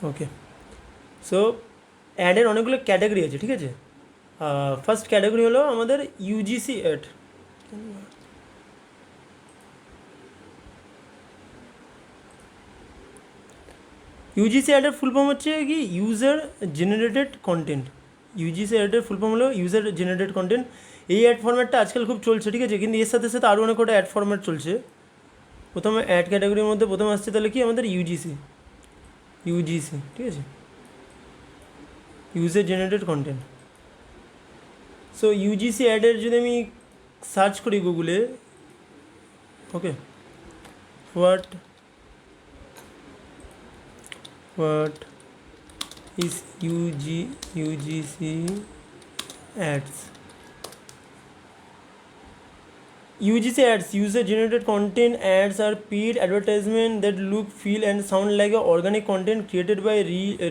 ওকে, so অ্যাডের অনেকগুলো category আছে, ঠিক আছে। ফার্স্ট ক্যাটাগরি হলো আমাদের ইউজিসি অ্যাড। ইউজিসি অ্যাডের ফুল ফর্ম হচ্ছে কি ইউজার জেনারেটেড কন্টেন্ট। ইউজিসি অ্যাডের ফুল ফর্ম হলো ইউজার জেনারেটেড কন্টেন্ট। এই অ্যাড ফর্ম্যাটটা আজকাল খুব চলছে, ঠিক আছে, কিন্তু এর সাথে সাথে আরও অনেক কটা অ্যাড ফর্ম্যাট চলছে। প্রথমে অ্যাড ক্যাটাগরির মধ্যে প্রথম আসছে তাহলে কি আমাদের ইউজিসি, ঠিক আছে, user generated content. So UGC অ্যাডের যদি আমি সার্চ করি গুগলে, okay, what is UGC ads? UGC ads, user generated content ads, are paid advertisement that look, feel and sound like a organic content created by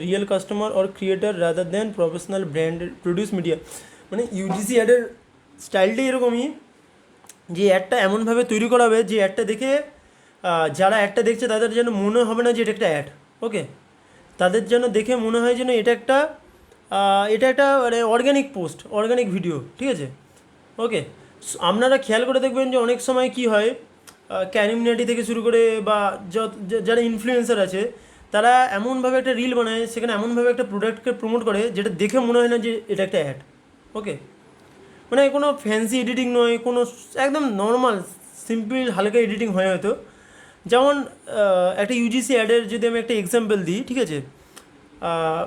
real customer or creator rather than professional brand produced media. মানে UGC অ্যাডের স্টাইলটাই এরকমই যে অ্যাডটা এমনভাবে তৈরি করা হবে যে অ্যাডটা দেখে যারা অ্যাডটা দেখছে তাদের যেন মনে হবে না যে এটা একটা অ্যাড, ওকে, তাদের যেন দেখে মনে হয় যেন এটা একটা মানে অর্গ্যানিক পোস্ট, অর্গ্যানিক ভিডিও, ঠিক আছে, ওকে। আপনারা খেয়াল করে দেখবেন যে অনেক সময় কি হয়, ক্যানিমিনাটি থেকে শুরু করে বা যারা ইনফ্লুয়েন্সার আছে তারা এমনভাবে একটা রিল বানায়, সেখানে এমনভাবে একটা প্রোডাক্টকে প্রমোট করে যেটা দেখে মনে হয় না যে এটা একটা অ্যাড, ওকে। মানে কোনো ফ্যান্সি এডিটিং নয়, কোনো একদম নর্মাল সিম্পল হালকা এডিটিং হয় হয়তো। যেমন একটা ইউজিসি অ্যাডের যদি আমি একটা এক্সাম্পল দিই, ঠিক আছে,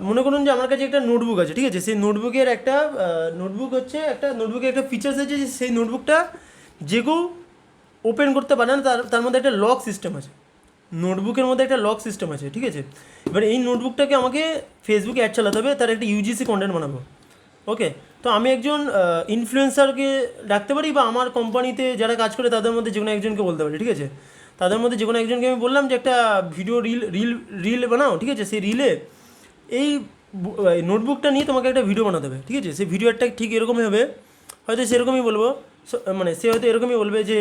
মনে করুন যে আমার কাছে একটা নোটবুক আছে, ঠিক আছে, সেই নোটবুকের একটা নোটবুকের একটা ফিচার্স আছে যে সেই নোটবুকটা যে কেউ ওপেন করতে পারে না, তার মধ্যে একটা লক সিস্টেম আছে, নোটবুকের মধ্যে একটা লক সিস্টেম আছে, ঠিক আছে। এবার এই নোটবুকটাকে আমাকে ফেসবুকে অ্যাড চালাতে হবে, তার একটা ইউজিসি কন্টেন্ট বানাবো, ওকে। তো আমি একজন ইনফ্লুয়েন্সারকে ডাকতে পারি বা আমার কোম্পানিতে যারা কাজ করে তাদের মধ্যে যে কোনো একজনকে বলতে পারি, ঠিক আছে। তাদের মধ্যে যে কোনো একজনকে আমি বললাম যে একটা ভিডিও রিল বানাও, ঠিক আছে, সেই রিলে এই নোটবুকটা নিয়ে তোমাকে একটা ভিডিও বানাতে হবে, ঠিক আছে। সেই ভিডিওটা ঠিক এরকমই হবে, হয়তো সেরকমই বলবো, মানে সে হয়তো এরকমই বলবে যে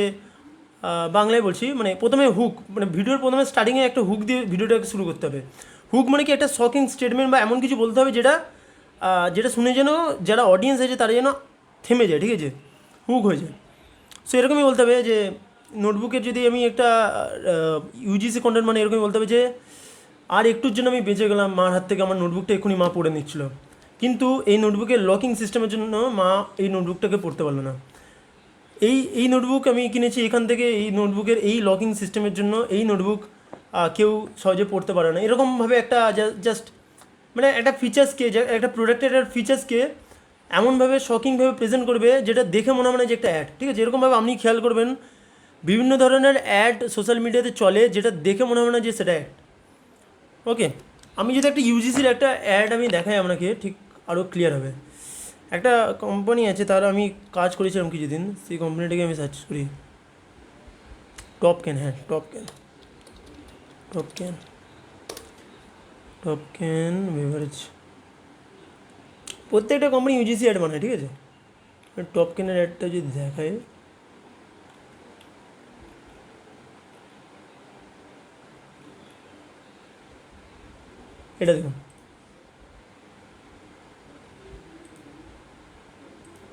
বাংলায় বলছি, মানে প্রথমে হুক, মানে ভিডিওর প্রথমে স্টার্টিংয়ে একটা হুক দিয়ে ভিডিওটাকে শুরু করতে হবে। হুক মানে কি একটা শকিং স্টেটমেন্ট বা এমন কিছু বলতে হবে যেটা যেটা শুনে যেন যারা অডিয়েন্স আছে তারা যেন থেমে যায়, ঠিক আছে, হুক হয়ে যায়। সো এরকমই বলতে হবে যে নোটবুকের যদি আমি একটা ইউজিসি কন্টেন্ট, মানে এরকমই বলতে হবে যে আর একটুর জন্য আমি বেঁচে গেলাম মার হাত থেকে, আমার নোটবুকটা এক্ষুনি মা পড়ে নিচ্ছিল, কিন্তু এই নোটবুকের লকিং সিস্টেমের জন্য মা এই নোটবুকটাকে পড়তে পারলো না। এই নোটবুক আমি কিনেছি এখান থেকে, এই নোটবুকের এই লকিং সিস্টেমের জন্য এই নোটবুক কেউ সহজে পড়তে পারে না, এরকমভাবে একটা জাস্ট মানে একটা ফিচার্সকে, একটা প্রোডাক্টের একটা ফিচার্সকে এমনভাবে শকিংভাবে প্রেজেন্ট করবে যেটা দেখে মনে হয় না যে একটা অ্যাড, ঠিক আছে। এরকমভাবে আপনি খেয়াল করবেন বিভিন্ন ধরনের অ্যাড সোশ্যাল মিডিয়াতে চলে যেটা দেখে মনে হবে না যে সেটা অ্যাড, ওকে। আমি যদি একটা ইউজিসির একটা অ্যাড আমি দেখাই আপনাকে, ঠিক আরও ক্লিয়ার হবে। একটা কোম্পানি আছে, তার আমি কাজ করেছিলাম কিছুদিন, সেই কোম্পানিটাকে আমি সার্চ করি, টপ ক্যান, হ্যাঁ top can, top can beverage. প্রত্যেকটা কোম্পানি ইউজিসি অ্যাড বানায়, ঠিক আছে। টপ ক্যানের অ্যাডটা যদি দেখায়, এটা দেখুন,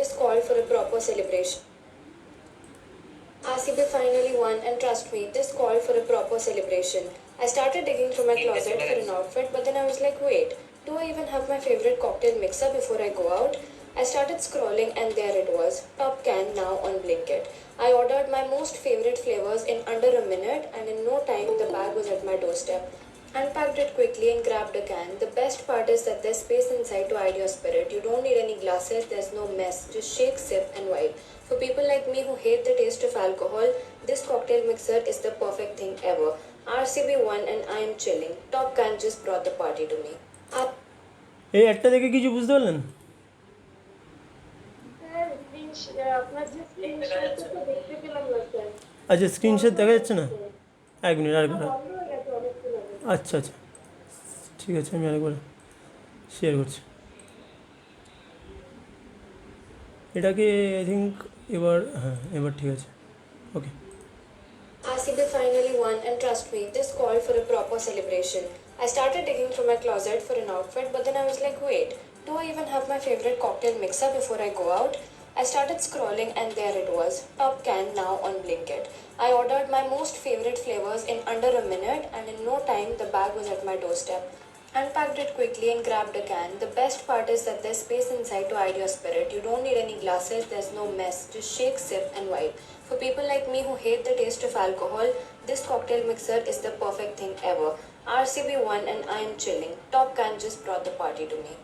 Is called for a proper celebration. RCB finally won, and trust me, this called for a proper celebration. I started digging through my closet for an outfit, but then I was like, wait, do I even have my favorite cocktail mixer before I go out? I started scrolling, and there it was, Top Can now on Blinkit. I ordered my most favorite flavors in under a minute, and in no time, the bag was at my doorstep. Unpacked it quickly and grabbed a can. The best part is that there's space inside to hide your spirit. You don't need any glasses, there's no mess. Just shake, sip, and vibe. For people like me who hate the taste of alcohol, this cocktail mixer is the perfect thing ever. RCB won and I am chilling. Top Can just brought the party to me. এই অ্যাডটা দেখে কিছু বুঝতে পারলেন? আচ্ছা, screenshot দেখা যাচ্ছে না, এক মিনিট আরেকবার, আচ্ছা আচ্ছা ঠিক আছে, আমি আরেকবার শেয়ার করছি এটাকে, আই থিঙ্ক এবার, হ্যাঁ এবার ঠিক আছে, ওকে। RCB finally won. one, and trust me, this called for a proper celebration. I started digging through my closet for an outfit, but then I was like, wait, do I even have my favorite cocktail mixer before I go out? I started scrolling, and there it was, Top Can now on Blinkit. I ordered my most favorite flavors in under a minute, and in no time, the bag was at my doorstep. Unpacked it quickly and grabbed a can. The best part is that there's space inside to hide your spirit. You don't need any glasses, there's no mess. Just shake, sip, and wipe. For people like me who hate the taste of alcohol, this cocktail mixer is the perfect thing ever. RCB won and I am chilling. Top Can just brought the party to me.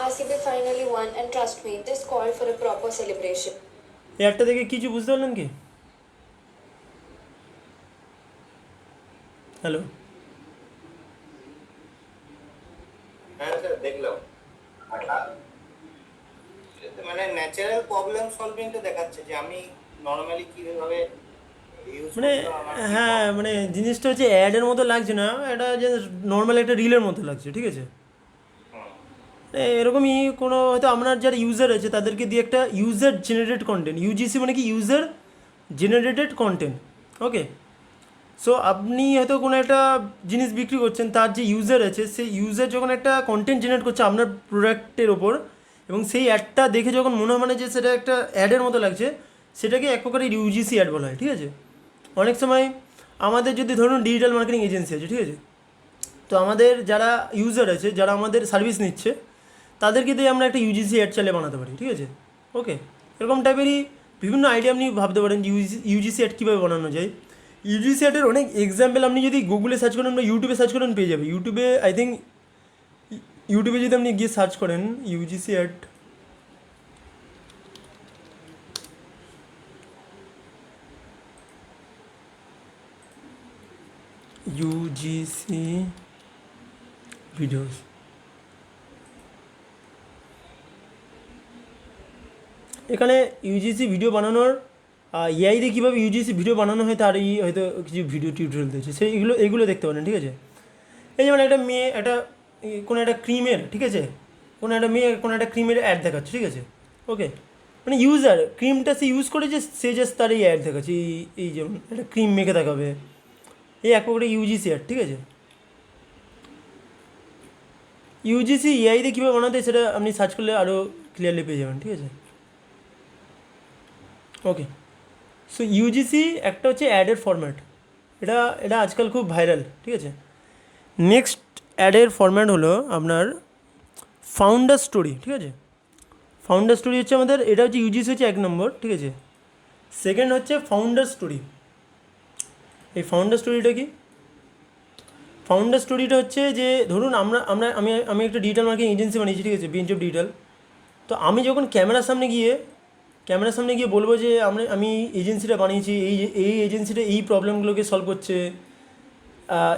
RCB finally won, and trust me, this called for a proper celebration. এই একটা দেখে কিছু বুঝতে পারলেন কি? Hello, হ্যাঁ sir দেখলাম। এতে মানে ন্যাচারাল প্রবলেম সলভিংটা দেখাচ্ছে যে আমি নর্মালি কিভাবে ইউজ মানে করতে আমার কি হ্যাঁ, মানে জিনিসটা হচ্ছে অ্যাডের মতো লাগছে না, এটা যে নর্মাল একটা রিলের মতো লাগছে, ঠিক আছে? এরকমই কোনো হয়তো আপনার যারা ইউজার আছে তাদেরকে দিয়ে একটা ইউজার জেনারেটেড কন্টেন্ট, ইউজিসি মানে কি ইউজার জেনারেটেড কন্টেন্ট, ওকে। সো আপনি হয়তো কোনো একটা জিনিস বিক্রি করছেন, তার যে ইউজার আছে সেই ইউজার যখন একটা কন্টেন্ট জেনারেট করছে আপনার প্রোডাক্টের ওপর, এবং সেই অ্যাডটা দেখে যখন মনে হয় মানে যে সেটা একটা অ্যাডের মতো লাগছে, সেটাকে এক প্রকারের ইউজিসি অ্যাড বলা হয়, ঠিক আছে? অনেক সময় আমাদের যদি ধরুন ডিজিটাল মার্কেটিং এজেন্সি আছে, ঠিক আছে, তো আমাদের যারা ইউজার আছে, যারা আমাদের সার্ভিস নিচ্ছে, তাদেরকে দিয়ে আমরা একটা ইউজিসি অ্যাড চালিয়ে বানাতে পারি, ঠিক আছে? ওকে, এরকম টাইপেরই বিভিন্ন আইডিয়া আপনি ভাবতে পারেন যে ইউজিসি অ্যাড কীভাবে বানানো যায়। ইউজিসি অ্যাডের অনেক এক্সাম্পল আপনি যদি গুগলে সার্চ করেন বা ইউটিউবে সার্চ করেন পেয়ে যাবে। ইউটিউবে আই থিঙ্ক ইউটিউবে যদি আপনি গিয়ে সার্চ করেন ইউজিসি অ্যাড, ইউজিসি ভিডিওস, এখানে ইউজিসি ভিডিও বানানোর এআই দিয়ে কীভাবে ইউজিসি ভিডিও বানানো হয় তারই হয়তো কিছু ভিডিও টিউটোরিয়াল দিয়েছে, সেই এগুলো দেখতে পারেন, ঠিক আছে? এই যেমন একটা মেয়ে কোনো একটা ক্রিমের, ঠিক আছে, কোনো একটা মেয়ে কোনো একটা ক্রিমের অ্যাড দেখাচ্ছে, ঠিক আছে, ওকে, মানে ইউজার ক্রিমটা সে ইউজ করেছে, সে জাস্ট তার এই অ্যাড দেখাচ্ছে, এই যেমন একটা ক্রিম মেখে দেখাবে, এই এক প্রকারের ইউজিসি অ্যাড, ঠিক আছে? ইউজিসি এআই দিয়ে কীভাবে বানাতে সেটা আপনি সার্চ করলে আরও ক্লিয়ারলি পেয়ে যাবেন, ঠিক আছে? ওকে, সো ইউজিসি একটা হচ্ছে অ্যাডের ফরম্যাট, এটা এটা আজকাল খুব ভাইরাল, ঠিক আছে? নেক্সট অ্যাডের ফরম্যাট হলো আপনার ফাউন্ডার স্টোরি, ঠিক আছে? ফাউন্ডার স্টোরি হচ্ছে আমাদের, এটা হচ্ছে ইউজিসি হচ্ছে 1 নম্বর, ঠিক আছে? সেকেন্ড হচ্ছে ফাউন্ডার স্টোরি। এই ফাউন্ডার স্টোরিটা কি? ফাউন্ডার স্টোরিটা হচ্ছে যে ধরুন আমি একটা ডিজিটাল মার্কেটিং এজেন্সি বানিয়েছি, ঠিক আছে, বেঞ্চ অফ ডিজিটাল। তো আমি যখন ক্যামেরার সামনে গিয়ে বলবো যে আমি এজেন্সিটা বানিয়েছি, এই এজেন্সিটা এই প্রবলেমগুলোকে সলভ করছে,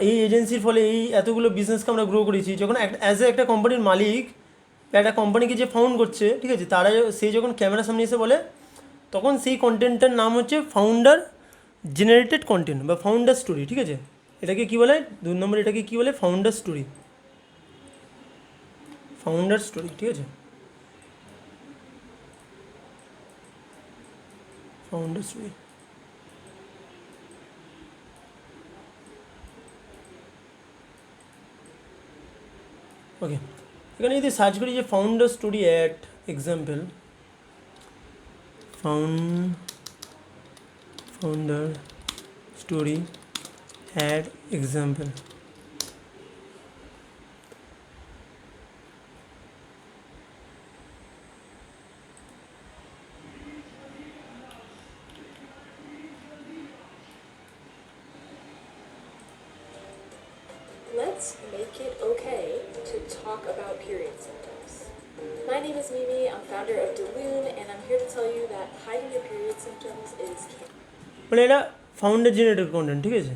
এই এজেন্সির ফলে এই এতগুলো বিজনেসকে আমরা গ্রো করেছি, যখন অ্যাজ এ একটা কোম্পানির মালিক একটা কোম্পানিকে যে ফাউন্ড করছে, ঠিক আছে, সে যখন ক্যামেরার সামনে এসে বলে, তখন সেই কন্টেন্টটার নাম হচ্ছে ফাউন্ডার জেনারেটেড কন্টেন্ট বা ফাউন্ডার স্টোরি, ঠিক আছে? এটাকে কী বলে 2 নম্বর, এটাকে কী বলে ফাউন্ডার স্টোরি, ফাউন্ডার স্টোরি, ঠিক আছে? Founder story, okay. এখানে যদি সার্চ করি যে founder story at example, founder story ad example, Let's make it okay to talk about period symptoms. My name is Mimi, I'm founder of Deloon, and I'm here to tell you that hiding your period symptoms is মানে এটা founder generated content, ঠিক আছে?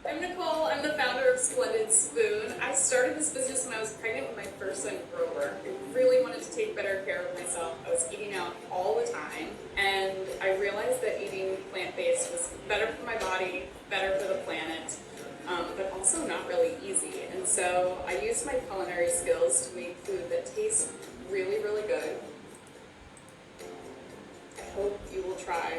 I'm Nicole. I'm the founder of Splendid Spoon. I started this business when I was pregnant with my first son, Grover. I really wanted to take better care of myself. I was eating out all the time, and I realized that eating plant-based was better for my body, better for the planet, but also not really easy. And so I used my culinary skills to make food that tastes really, really good. I hope you will try.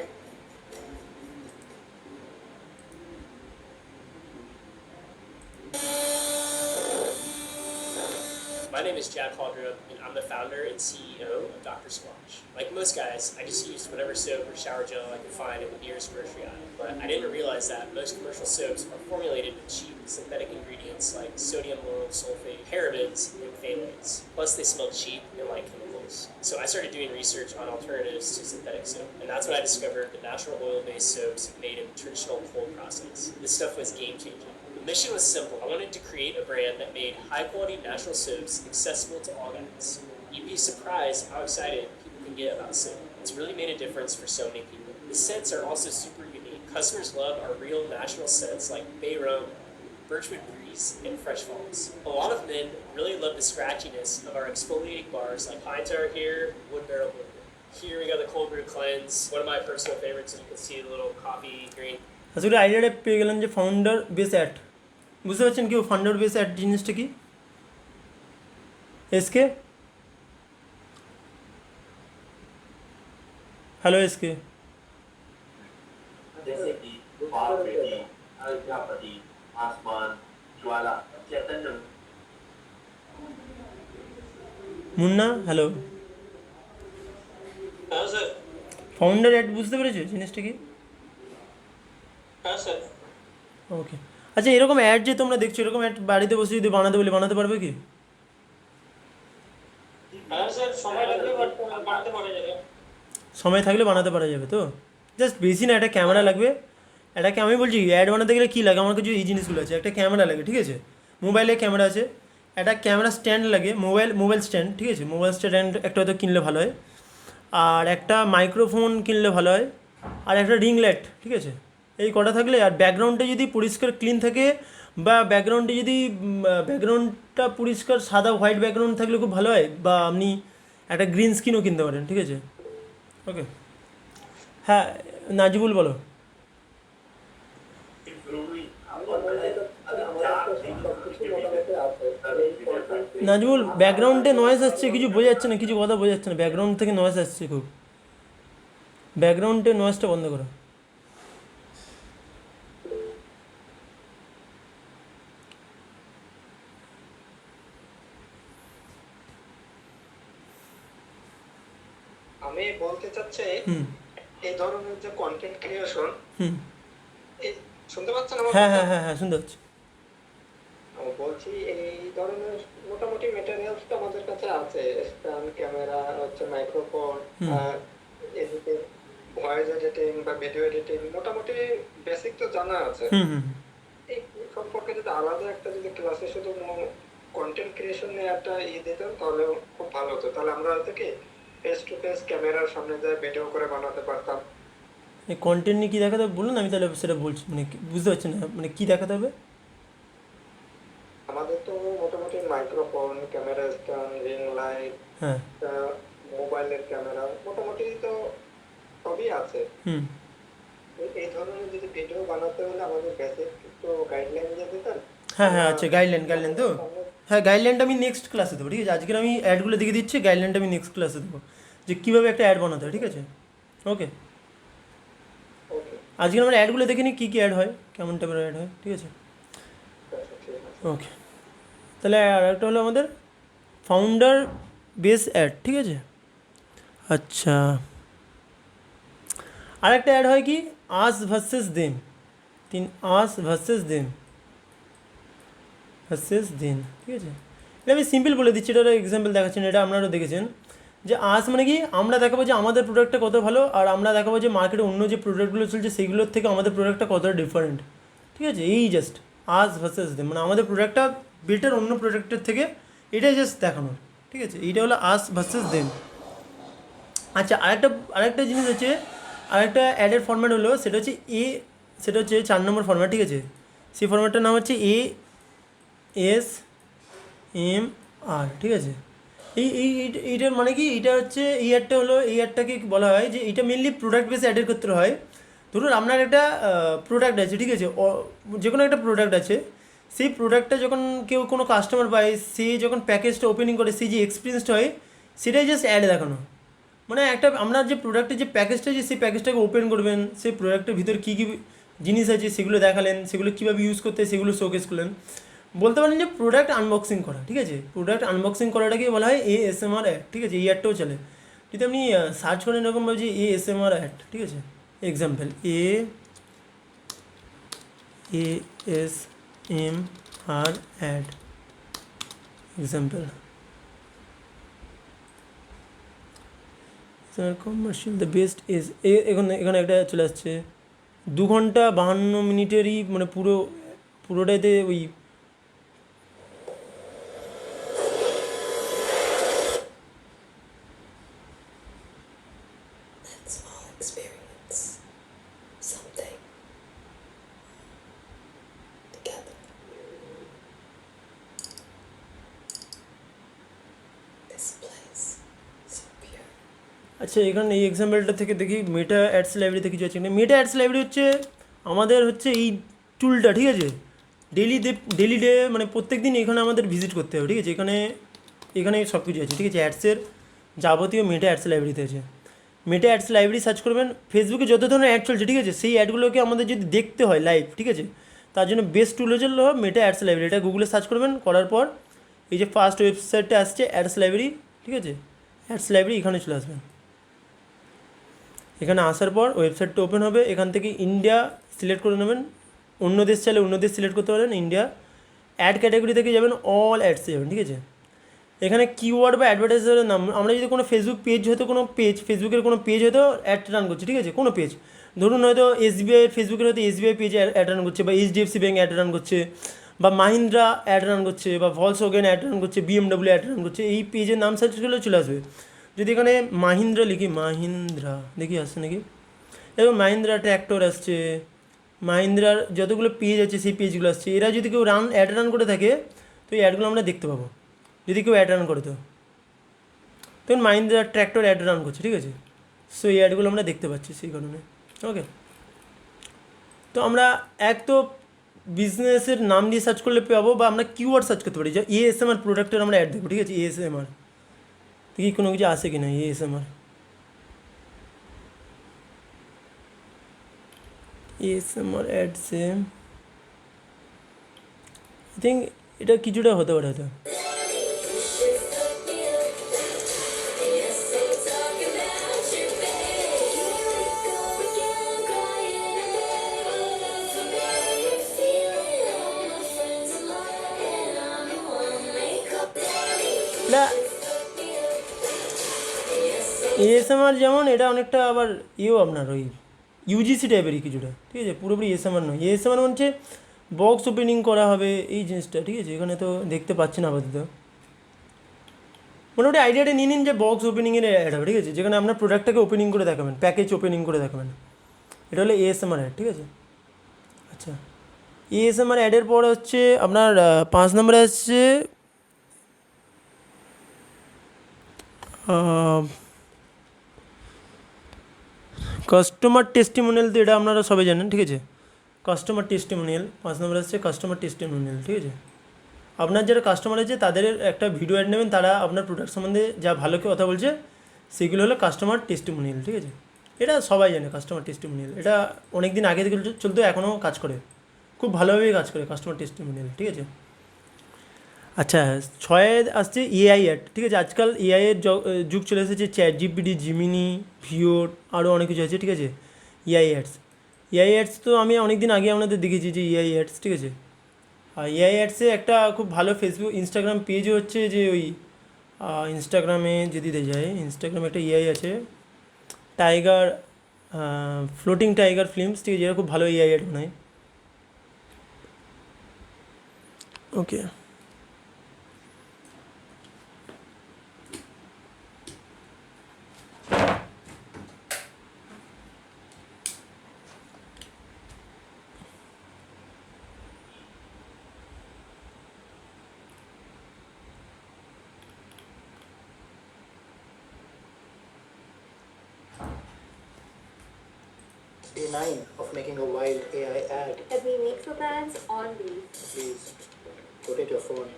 My name is Jack Haldrup, and I'm the founder and CEO of Dr. Squatch. Like most guys, I just used whatever soap or shower gel I could find in the nearest grocery aisle. But I didn't realize that most commercial soaps are formulated with cheap synthetic ingredients like sodium lauryl sulfate, parabens, and phthalates. Plus, they smell cheap and like chemicals. So I started doing research on alternatives to synthetic soap, and that's when I discovered the natural oil-based soaps made in the traditional cold process. This stuff was game-changing. The mission was simple. I wanted to create a brand that made high-quality natural soaps accessible to all guys. You'd be surprised how excited people can get about soap. It's really made a difference for so many people. The scents are also super unique. Customers love our real natural scents like bay rum, birchwood breeze, and fresh falls. A lot of men really love the scratchiness of our exfoliating bars like pine tar here, wood barrel wood. Here we got the cold brew cleanse, one of my personal favorites. You can see the little coffee green. আসলে আইডিয়াটা পেয়ে গেলাম যে founder base add, বুঝতে পারছেন কেউ founder base add জিনিসটা কি? SK, hello SK. जैसे कि पार्वती, प्रजापति, आसमान, ज्वाला, चैतन्य। মুন্না হ্যালো। হ্যাঁ স্যার। ফাউন্ডার অ্যাড বুঝতে পেরেছো জিনিসটা কি? হ্যাঁ স্যার। ওকে, আচ্ছা এরকম অ্যাড যে তোমরা দেখছো, এরকম অ্যাড বাড়িতে বসে যদি বানাতে বলি বানাতে পারবে কি? হ্যাঁ স্যার, সময় লাগবে বাট বানাতে পারা যাবে। সময় থাকলে বানাতে পারা যাবে তো? জাস্ট বেশি না, একটা ক্যামেরা লাগবে। এটাকে আমি বলছি অ্যাড বানাতে গেলে কী লাগে, আমার কাছে এই জিনিসগুলো আছে। একটা ক্যামেরা লাগে, ঠিক আছে, মোবাইলে ক্যামেরা আছে, একটা ক্যামেরা স্ট্যান্ড লাগে, মোবাইল স্ট্যান্ড, ঠিক আছে, মোবাইল স্ট্যান্ড একটা হয়তো কিনলে ভালো হয়, আর একটা মাইক্রোফোন কিনলে ভালো হয়, আর একটা রিং লাইট, ঠিক আছে, এই কটা থাকলে। আর ব্যাকগ্রাউন্ডে যদি পরিষ্কার ক্লিন থাকে, বা ব্যাকগ্রাউন্ডে যদি ব্যাকগ্রাউন্ডটা পরিষ্কার সাদা হোয়াইট ব্যাকগ্রাউন্ড থাকলে খুব ভালো হয়, বা আপনি একটা গ্রিন স্ক্রিনও কিনতে পারেন, ঠিক আছে। ওকে, হ্যাঁ নাজিবুল বলো। নাজমুল ব্যাকগ্রাউন্ডে নয়েজ আসছে, কিছু বোঝা যাচ্ছে না, কিছু কথা বোঝা যাচ্ছে না, ব্যাকগ্রাউন্ড থেকে নয়েজ আসছে খুব। ব্যাকগ্রাউন্ডে নয়েজটা বন্ধ করো। আমি বলতে চাচ্ছি এই ধরনের যে কন্টেন্ট ক্রিয়েশন, শুনতে পাচ্ছেন আমার? হ্যাঁ হ্যাঁ হ্যাঁ হ্যাঁ শুনতে পাচ্ছি। বলছি এই ধরনের মোটামুটি ম্যাটেরিয়ালস তো আমাদের কাছে আছে, স্ট্যান্ড, ক্যামেরা, হচ্ছে মাইক্রোফোন, এডিটিং, ভয়েস এডিটিং বা ভিডিও এডিটিং, মোটামুটি বেসিক তো জানা আছে। এই সম্পর্কে যদি আলাদা একটা যদি ক্লাসে শুধু কন্টেন্ট ক্রিয়েশন নিয়ে একটা দিতেন তাহলে খুব ভালো হতো। তাহলে আমরা হয়তো কি ফেস টু ফেস ক্যামেরার সামনে যায় ভিডিও করে বানাতে পারতাম। এই কন্টেন্ট নিয়ে কী দেখাতে হবে বলুন, আমি তাহলে সেটা বলছি, মানে বুঝতে পারছি না, মানে কী দেখাতে হবে? আমাদের তো মোটামুটি microphone, camera stand, ring light, হ্যাঁ মোবাইলের ক্যামেরা, মোটামুটি তো সবই আছে। এই ধরনের যদি ভিডিও বানাতে হলে আমাদের বেসিক একটু গাইডলাইন দিয়ে দিতেন। হ্যাঁ হ্যাঁ আচ্ছা, গাইডলাইন তো হ্যাঁ, গাইডলাইনটা আমি নেক্সট ক্লাসে দেবো, ঠিক আছে। আজকের আমি অ্যাডগুলো দেখে দিচ্ছি, গাইডলাইনটা আমি নেক্সট ক্লাসে দেবো, যে কীভাবে একটা অ্যাড বানাতে হয়, ঠিক আছে। ওকে, আজকে আমরা অ্যাডগুলো দেখে নিই কী কী অ্যাড হয়, কেমন টাইপের অ্যাড হয়, ঠিক আছে। ওকে, তাহলে আর একটা হলো আমাদের ফাউন্ডার বেস অ্যাড, ঠিক আছে। আচ্ছা, আরেকটা অ্যাড হয় কি আস ভার্সেস দেম, আস ভার্সেস দেম, ঠিক আছে। এটা আমি সিম্পল বলে দিচ্ছি, এটা এক্সাম্পল দেখাচ্ছেন, এটা আপনারাও দেখেছেন যে আস মানে কি আমরা দেখাবো যে আমাদের প্রোডাক্টটা কত ভালো, আর আমরা দেখাবো যে মার্কেটে অন্য যে প্রোডাক্টগুলো চলছে সেইগুলোর থেকে আমাদের প্রোডাক্টটা কতটা ডিফারেন্ট, ঠিক আছে। এই জাস্ট আস ভার্সেস দেম, মানে আমাদের প্রোডাক্টটা বেটার অন্য প্রোডাক্টের থেকে, এটাই জাস্ট দেখানোর, ঠিক আছে। এইটা হলো আস ভার্সেস দেম। আচ্ছা, আরেকটা জিনিস হচ্ছে, আরেকটা অ্যাডের ফরম্যাট হলো, সেটা হচ্ছে সেটা হচ্ছে 4 নম্বর ফরম্যাট, ঠিক আছে। সেই ফরম্যাটটার নাম হচ্ছে ASMR, ঠিক আছে। এইটার মানে কি, এইটা হচ্ছে এই অ্যাডটা হলো, এই অ্যাডটাকে বলা হয় যে এটা মেনলি প্রোডাক্ট বেস অ্যাডের ক্ষেত্রে হয়। ধরুন আপনার একটা প্রোডাক্ট আছে, ঠিক আছে, যে কোনো একটা প্রোডাক্ট আছে, সেই প্রোডাক্টটা যখন কেউ কোনো কাস্টমার পায়, সে যখন প্যাকেজটা ওপেনিং করে, সেই যে এক্সপিরিয়েন্সটা হয় সেটাই জাস্ট অ্যাড দেখানো। মানে একটা আপনার যে প্রোডাক্টের যে প্যাকেজটা আছে, সেই প্যাকেজটাকে ওপেন করবেন, সেই প্রোডাক্টের ভিতরে কী কী জিনিস আছে সেগুলো দেখালেন, সেগুলো কীভাবে ইউজ করতে হয় সেগুলো শোকেস করলেন। বলতে পারেন যে প্রোডাক্ট আনবক্সিং করা, ঠিক আছে, প্রোডাক্ট আনবক্সিং করাটাকে বলা হয় ASMR অ্যাড, ঠিক আছে, এই অ্যাডটাও চলে। যদি আপনি সার্চ করেন এরকমভাবে যে ASMR অ্যাড, ঠিক আছে, example ASMR ad example commercial the best is, এখানে একটা চলে আসছে 2 ঘন্টা 52 মিনিটেরই মানে পুরোটাতে ওই Let's all experience something together. This place is so pure. আচ্ছা, এখানে এই এক্সাম্পলটা থেকে দেখি মেটা অ্যাডস লাইব্রেরিতে কিছু আছে কিনা। মেটা অ্যাডস লাইব্রেরি হচ্ছে আমাদের হচ্ছে এই টুলটা, ঠিক আছে, ডেলি ডে মানে প্রত্যেক দিন এখানে আমাদের ভিজিট করতে হবে, ঠিক আছে, এখানে সব কিছু আছে, ঠিক আছে, অ্যাডসের যাবতীয় মেটা অ্যাডস লাইব্রেরিতে আছে। মেটা অ্যাডস লাইব্রেরি সার্চ করবেন, ফেসবুকে যত ধরনের অ্যাড চলছে, ঠিক আছে, সেই অ্যাডগুলোকে আমাদের যদি দেখতে হয় লাইভ, ঠিক আছে, তার জন্য বেস্ট টুল হচ্ছে মেটা অ্যাডস লাইব্রেরি। এটা গুগলে সার্চ করবেন, করার পর এই যে ফার্স্ট ওয়েবসাইটটা আসছে অ্যাডস লাইব্রেরি, ঠিক আছে, অ্যাডস লাইব্রেরি এখানে চলে আসবেন। এখানে আসার পর ওয়েবসাইটটা ওপেন হবে, এখান থেকে ইন্ডিয়া সিলেক্ট করে নেবেন, অন্য দেশ চাইলে অন্য দেশ সিলেক্ট করতে পারেন, ইন্ডিয়া। অ্যাড ক্যাটাগরি থেকে যাবেন, অল অ্যাডসে যাবেন, ঠিক আছে। এখানে কিওয়ার্ড বা অ্যাডভার্টাইজারের নাম, আমরা যদি কোনো ফেসবুক পেজ হয়তো ফেসবুকের কোনো পেজ হয়তো অ্যাড রান করছে, ঠিক আছে, কোনো পেজ ধরুন হয়তো SBI ফেসবুকের হয়তো SBI পেজে অ্যাড রান করছে, বা HDFC ব্যাঙ্ক অ্যাড রান করছে, বা মাহিন্দ্রা অ্যাড রান করছে, বা ভলসওয়াগেন অ্যাড রান করছে, BMW অ্যাড রান করছে, এই পেজের নাম সার্চ করলে চলে আসবে। যদি এখানে মাহিন্দ্রা লিখি, মাহিন্দ্রা দেখি আসছে নাকি, এবং মাহিন্দ্রা ট্র্যাক্টর আসছে, মাহিন্দ্রার যতগুলো পেজ আছে সেই পেজগুলো আসছে। এরা যদি কেউ অ্যাড রান করে থাকে তো এই অ্যাডগুলো আমরা দেখতে পাবো, যদি কেউ অ্যাড রান করে তো তখন মাহিন্দ্রা ট্র্যাক্টর অ্যাড রান করছে, ঠিক আছে, সো এই অ্যাডগুলো আমরা দেখতে পাচ্ছি সেই কারণে। ওকে, তো আমরা এক তো বিজনেসের নাম দিয়ে সার্চ করলে পাবো, বা আমরা কিওয়ার্ড সার্চ করতে পারি, যে ASMR প্রোডাক্টের আমরা অ্যাড দেখবো, ঠিক আছে, ASMR দেখি কোনো কিছু আসে কি না। ASMR অ্যাডসে আই থিঙ্ক এটা কিছুটা হতে পারে হয়তো। ASMR যেমন এটা অনেকটা আবার আপনার ওই UGC টাইপেরই কিছুটা, ঠিক আছে, পুরোপুরি ASMR নয়। ASMR হচ্ছে বক্স ওপেনিং করা হবে এই জিনিসটা, ঠিক আছে, এখানে তো দেখতে পাচ্ছি না আপাতত। মোটামুটি আইডিয়াটা নিয়ে নিন যে বক্স ওপেনিংয়ের অ্যাড হবে, ঠিক আছে, যেখানে আপনার প্রোডাক্টটাকে ওপেনিং করে দেখাবেন, প্যাকেজ ওপেনিং করে দেখাবেন, এটা হলো ASMR অ্যাড, ঠিক আছে। আচ্ছা, ASMR অ্যাডের পর হচ্ছে আপনার 5 নম্বরে আসছে কাস্টমার টেস্টিমোনিয়াল। তো এটা আপনারা সবাই জানেন, ঠিক আছে, কাস্টমার টেস্টিমোনিয়াল 5 নম্বর আসছে কাস্টমার টেস্টিমোনিয়াল, ঠিক আছে। আপনার যারা কাস্টমার আছে তাদের একটা ভিডিও অ্যাড নেবেন, তারা আপনার প্রোডাক্ট সম্বন্ধে যা ভালো কথা বলছে সেগুলো হলো কাস্টমার টেস্টিমোনিয়াল, ঠিক আছে। এটা সবাই জানে কাস্টমার টেস্টিমোনিয়াল, এটা অনেক দিন আগে থেকে চলতো, এখনও কাজ করে, খুব ভালোভাবেই কাজ করে কাস্টমার টেস্টিমোনিয়াল, ঠিক আছে। আচ্ছা, 6 আসছে AI অ্যাড, ঠিক আছে। আজকাল AI এর যুগ চলে এসেছে, ChatGPT, জিমিনি, ভিওর, আরও অনেক কিছু আছে, ঠিক আছে। AI অ্যাডস তো আমি অনেক দিন আগে আপনাদের দেখেছি যে AI অ্যাডস, ঠিক আছে। আর AI অ্যাডসে একটা খুব ভালো ফেসবুক ইনস্টাগ্রাম পেজও হচ্ছে, যে ওই ইনস্টাগ্রামে যদি যায়, ইনস্টাগ্রামে একটা AI আছে, টাইগার ফ্লোটিং টাইগার ফিল্মস, ঠিক আছে, এরা খুব ভালো AI অ্যাড বানায়। ওকে, Day 9 of making a wild AI ad. Let me make for brands on these. Please rotate your phone.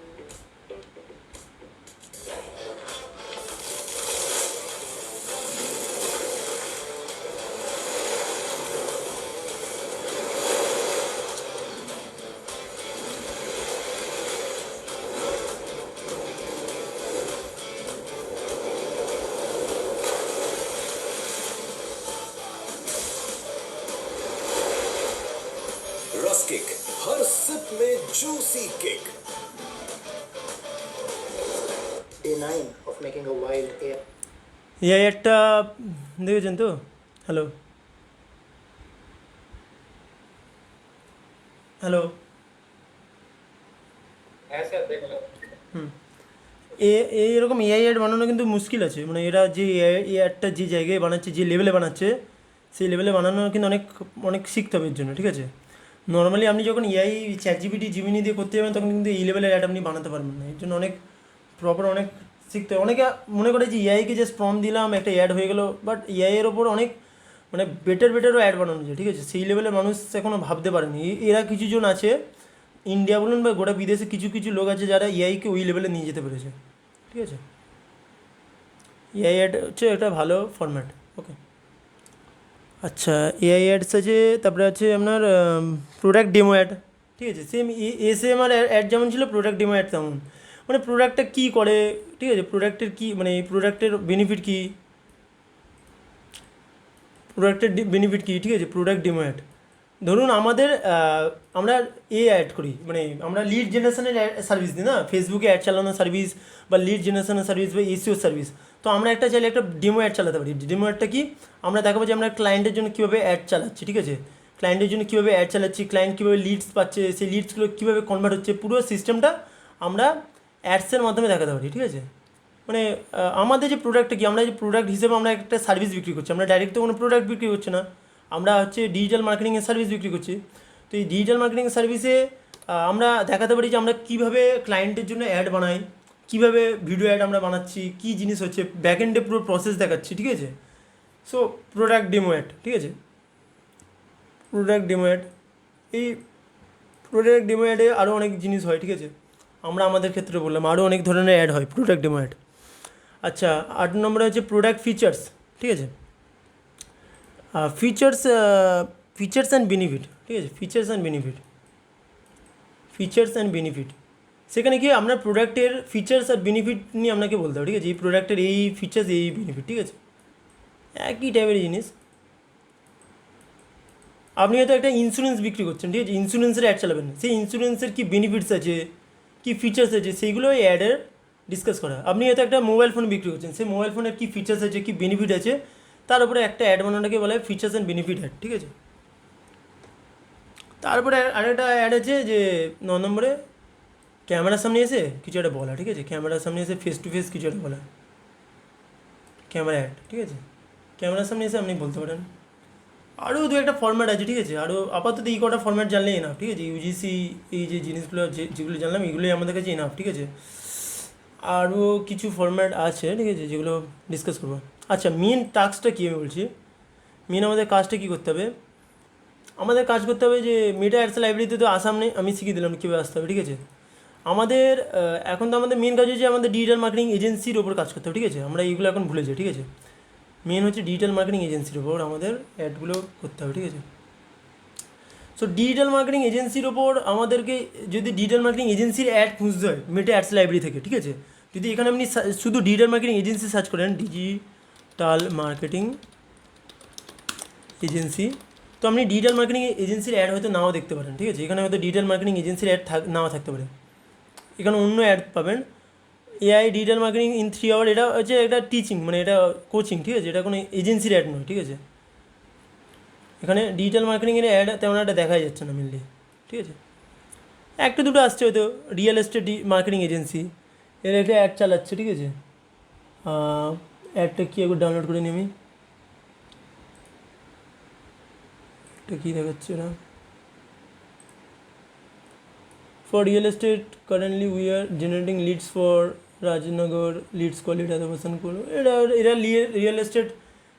juicy kick. Day 9 of making a wild AI. এই একটা দেখেছেন তো? হ্যালো হ্যালো হ্যাঁ স্যার দেখলাম। এরকম AI add বানানো কিন্তু মুশকিল আছে, মানে এরা যে এআই অ্যাডটা যে জায়গায় বানাচ্ছে, যে লেভেলে বানাচ্ছে, সেই লেভেলে বানানো কিন্তু অনেক অনেক শিখতে হবে এর জন্য, ঠিক আছে? নর্মালি আপনি যখন এআই চ্যাটজিপিটি জিমিনি দিয়ে করতে যাবেন তখন কিন্তু এই লেভেলের অ্যাড আপনি বানাতে পারবেন না, এর জন্য অনেক প্রপার অনেক শিখতে হবে। অনেকে মনে করে যে এআইকে যে প্রম্পট দিলাম একটা অ্যাড হয়ে গেলো, বাট এআইয়ের ওপর অনেক মানে বেটারও অ্যাড বানানো যায়, ঠিক আছে? সেই লেভেলের মানুষ এখনও ভাবতে পারেনি। এরা কিছু জন আছে ইন্ডিয়া বলুন বা গোটা বিদেশে কিছু কিছু লোক আছে যারা এআইকে ওই লেভেলে নিয়ে যেতে পেরেছে, ঠিক আছে? এআই অ্যাড হচ্ছে একটা ভালো ফরম্যাট। ওকে, আচ্ছা, এআই অ্যাডস আছে, তারপরে আছে আপনার প্রোডাক্ট ডেমো অ্যাড, ঠিক আছে? সেম এসএমআর অ্যাড যেমন ছিল, প্রোডাক্ট ডেমো অ্যাড তেমন। মানে প্রোডাক্টটা কী করে, ঠিক আছে? প্রোডাক্টের কী মানে এই প্রোডাক্টের বেনিফিট কী, প্রোডাক্টের বেনিফিট কী, ঠিক আছে? Product demo ad. ধরুন আমাদের আমরা অ্যাড করি, মানে আমরা লিড জেনারেশনের সার্ভিস দিই না, ফেসবুকে অ্যাড চালানোর সার্ভিস বা লিড জেনারেশনের সার্ভিস বা এসইও সার্ভিস। তো আমরা একটা চাইলে একটা ডেমো অ্যাড চালাতে পারি। ডেমো অ্যাডটা কি, আমরা দেখাবো যে আমরা ক্লায়েন্টের জন্য কীভাবে অ্যাড চালাচ্ছি, ঠিক আছে? ক্লায়েন্টের জন্য কীভাবে অ্যাড চালাচ্ছি, ক্লায়েন্ট কীভাবে লিডস পাচ্ছে, সেই লিডসগুলো কীভাবে কনভার্ট হচ্ছে, পুরো সিস্টেমটা আমরা অ্যাডসের মাধ্যমে দেখাতে পারি, ঠিক আছে? মানে আমাদের যে প্রোডাক্টটা কি, আমরা যে প্রোডাক্ট হিসেবে আমরা একটা সার্ভিস বিক্রি করছি, আমরা ডাইরেক্ট তো কোনো প্রোডাক্ট বিক্রি করছি না, আমরা হচ্ছে ডিজিটাল মার্কেটিংয়ের সার্ভিস বিক্রি করছি। তো এই ডিজিটাল মার্কেটিং সার্ভিসে আমরা দেখাতে পারি যে আমরা কীভাবে ক্লায়েন্টের জন্য অ্যাড বানাই, কীভাবে ভিডিও অ্যাড আমরা বানাচ্ছি, কী জিনিস হচ্ছে, ব্যাক এন্ডে পুরো প্রসেস দেখাচ্ছি, ঠিক আছে? সো প্রোডাক্ট ডেমো অ্যাড, ঠিক আছে? প্রোডাক্ট ডেমো অ্যাড, এই প্রোডাক্ট ডেমো অ্যাডে আরও অনেক জিনিস হয়, ঠিক আছে? আমরা আমাদের ক্ষেত্রে বললাম আরও অনেক ধরনের অ্যাড হয় প্রোডাক্ট ডেমো অ্যাড। আচ্ছা, 8 নম্বরে হচ্ছে প্রোডাক্ট ফিচার্স, ঠিক আছে? ফিচার্স অ্যান্ড বেনিফিট, ঠিক আছে? ফিচার্স অ্যান্ড বেনিফিট, সেখানে কি আপনার প্রোডাক্টের ফিচার্স আর বেনিফিট নিয়ে আপনাকে বলতে হবে, ঠিক আছে? এই প্রোডাক্টের এই ফিচার্স এই বেনিফিট, ঠিক আছে? একই টাইপের জিনিস। আপনি হয়তো একটা ইন্স্যুরেন্স বিক্রি করছেন, ঠিক আছে? ইন্স্যুরেন্সের অ্যাড চালাবেন, সেই ইন্স্যুরেন্সের কী বেনিফিটস আছে, কী ফিচার্স আছে, সেইগুলো ওই অ্যাডের ডিসকাস করা। আপনি হয়তো একটা মোবাইল ফোন বিক্রি করছেন, সেই মোবাইল ফোনের কী ফিচার্স আছে, কী বেনিফিট আছে, তার উপরে একটা অ্যাড বানানোটাকে বলা হয় ফিচার্স অ্যান্ড বেনিফিট অ্যাড, ঠিক আছে? তারপরে আরেকটা অ্যাড আছে যে 9 নম্বরে ক্যামেরার সামনে এসে কিছু একটা বলা, ঠিক আছে? ক্যামেরার সামনে এসে ফেস টু ফেস কিছু একটা বলা, ক্যামেরা অ্যাড, ঠিক আছে? ক্যামেরার সামনে এসে আপনি বলতে পারেন। আরও দু একটা ফর্ম্যাট আছে, ঠিক আছে? আরও আপাতত এই কটা ফর্ম্যাট জানলেই এনাফ, ঠিক আছে? ইউজিসি এই যে জিনিসগুলো যেগুলো জানলাম এগুলোই আমাদের কাছে এনাফ, ঠিক আছে? আরও কিছু ফর্ম্যাট আছে, ঠিক আছে, যেগুলো ডিসকাস করবো। আচ্ছা, মেন টাস্কটা কী আমি বলছি, মেন আমাদের কাজটা কী করতে হবে, আমাদের কাজ করতে হবে যে মেটা অ্যাডস লাইব্রেরিতে তো আসাম আমি শিখিয়ে দিলাম কীভাবে আসতে হবে, ঠিক আছে? আমাদের এখন তো আমাদের মেন কাজ হচ্ছে আমাদের ডিজিটাল মার্কেটিং এজেন্সির ওপর কাজ করতে হবে, ঠিক আছে? আমরা এইগুলো এখন ভুলে যাই, ঠিক আছে? মেন হচ্ছে ডিজিটাল মার্কেটিং এজেন্সির ওপর আমাদের অ্যাডগুলো করতে হবে, ঠিক আছে? সো ডিজিটাল মার্কেটিং এজেন্সির ওপর আমাদেরকে যদি ডিজিটাল মার্কেটিং এজেন্সির অ্যাড খুঁজতে হয় মেটা অ্যাডস লাইব্রেরি থেকে, ঠিক আছে? যদি এখানে আপনি শুধু ডিজিটাল মার্কেটিং এজেন্সি সার্চ করেন, ডিজিটাল মার্কেটিং এজেন্সি, তো আপনি ডিজিটাল মার্কেটিং এজেন্সির অ্যাড হয়তো নাও দেখতে পারেন, ঠিক আছে? এখানে হয়তো ডিজিটাল মার্কেটিং এজেন্সির অ্যাড নাও থাকতে পারে, এখানে অন্য অ্যাড পাবেন। AI digital marketing in 3 hour, এটা হচ্ছে একটা টিচিং, মানে এটা কোচিং, ঠিক আছে? এটা কোনো এজেন্সির অ্যাড নয়, ঠিক আছে? এখানে ডিজিটাল মার্কেটিংয়ের অ্যাড তেমন একটা দেখাই যাচ্ছে না মেনলি, ঠিক আছে? একটা দুটো আসছে হয়তো, রিয়েল এস্টেট মার্কেটিং এজেন্সি, এর একটা অ্যাড চালাচ্ছে, ঠিক আছে? অ্যাডটা কী একবার ডাউনলোড করে নিই আমি, এটা কী দেখাচ্ছে না, for real estate currently we are generating leads for Rajnagar leads quality অ্যাডোভেশন করো, এরা রিয়েল এস্টেট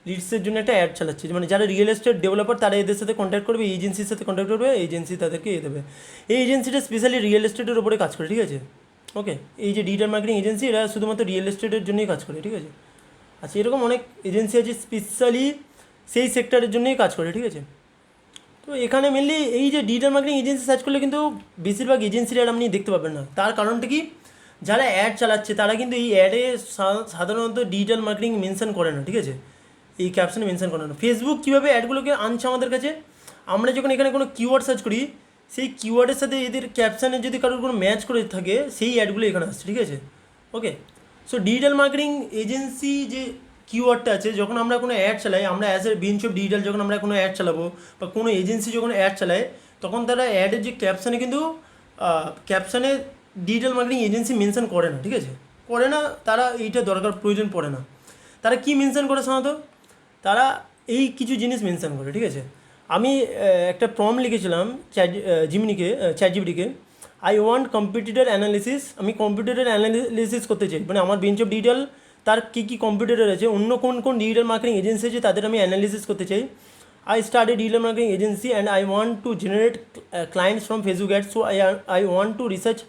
লিডসের জন্য একটা অ্যাড চালাচ্ছে, মানে যারা রিয়েল এস্টেট ডেভেলপার তারা এদের সাথে কন্ট্যাক্ট করবে, এজেন্সির সাথে কন্ট্যাক্ট করবে, এজেন্সি তাদেরকে দেবে। এই এজেন্সিটা স্পেশালি রিয়েল এস্টেটের উপরে কাজ করে, ঠিক আছে? ওকে, এই যে ডিজিটাল মার্কেটিং এজেন্সি এরা শুধুমাত্র রিয়েল এস্টেটের জন্যই কাজ করে, ঠিক আছে? আচ্ছা, এরকম অনেক এজেন্সি আছে স্পেশালি সেই সেক্টরের জন্যই কাজ করে, ঠিক আছে? তো এখানে মেনলি এই যে ডিজিটাল মার্কেটিং এজেন্সি সার্চ করলে কিন্তু বেশিরভাগ এজেন্সির অ্যাড আপনি দেখতে পাবেন না। তার কারণটা কি, যারা অ্যাড চালাচ্ছে তারা কিন্তু এই অ্যাডে সাধারণত ডিজিটাল মার্কেটিং মেনশন করে না, ঠিক আছে? এই ক্যাপশনে মেনশন করে না। ফেসবুক কীভাবে অ্যাডগুলোকে আনছে আমাদের কাছে, আমরা যখন এখানে কোনো কিওয়ার্ড সার্চ করি, সেই কিওয়ার্ডের সাথে এদের ক্যাপশানে যদি কারোর কোনো ম্যাচ করে থাকে সেই অ্যাডগুলো এখানে আসছে, ঠিক আছে? ওকে, সো ডিজিটাল মার্কেটিং এজেন্সি যে কিওয়ার্ডটা আছে, যখন আমরা কোনো অ্যাড চালাই, আমরা as a bench of digital যখন আমরা কোনো অ্যাড চালাবো বা কোনো এজেন্সি যখন অ্যাড চালায়, তখন তারা অ্যাডের যে ক্যাপশানে কিন্তু ক্যাপশানে ডিজিটাল মার্কেটিং এজেন্সি মেনশন করে না, ঠিক আছে? করে না, তারা এইটা দরকার প্রয়োজন পড়ে না। তারা কি মেনশন করে সাধারণত? তারা এই কিছু জিনিস মেনশন করে, ঠিক আছে? আমি একটা প্রম লিখেছিলাম চ্যাট জিপিটিকে, আই ওয়ান্ট কম্পিটিটর অ্যানালিসিস। আমি কম্পিউটারের অ্যানালিসিস করতে চাই, মানে আমার বেঞ্চ অফ ডিজিটাল তার কী কী কম্পিউটার আছে, অন্য কোন কোন ডিজিটাল মার্কেটিং এজেন্সি আছে তাদের আমি অ্যানালিসিস করতে চাই। I started digital marketing agency and I want to generate clients from Facebook ads. So I want to research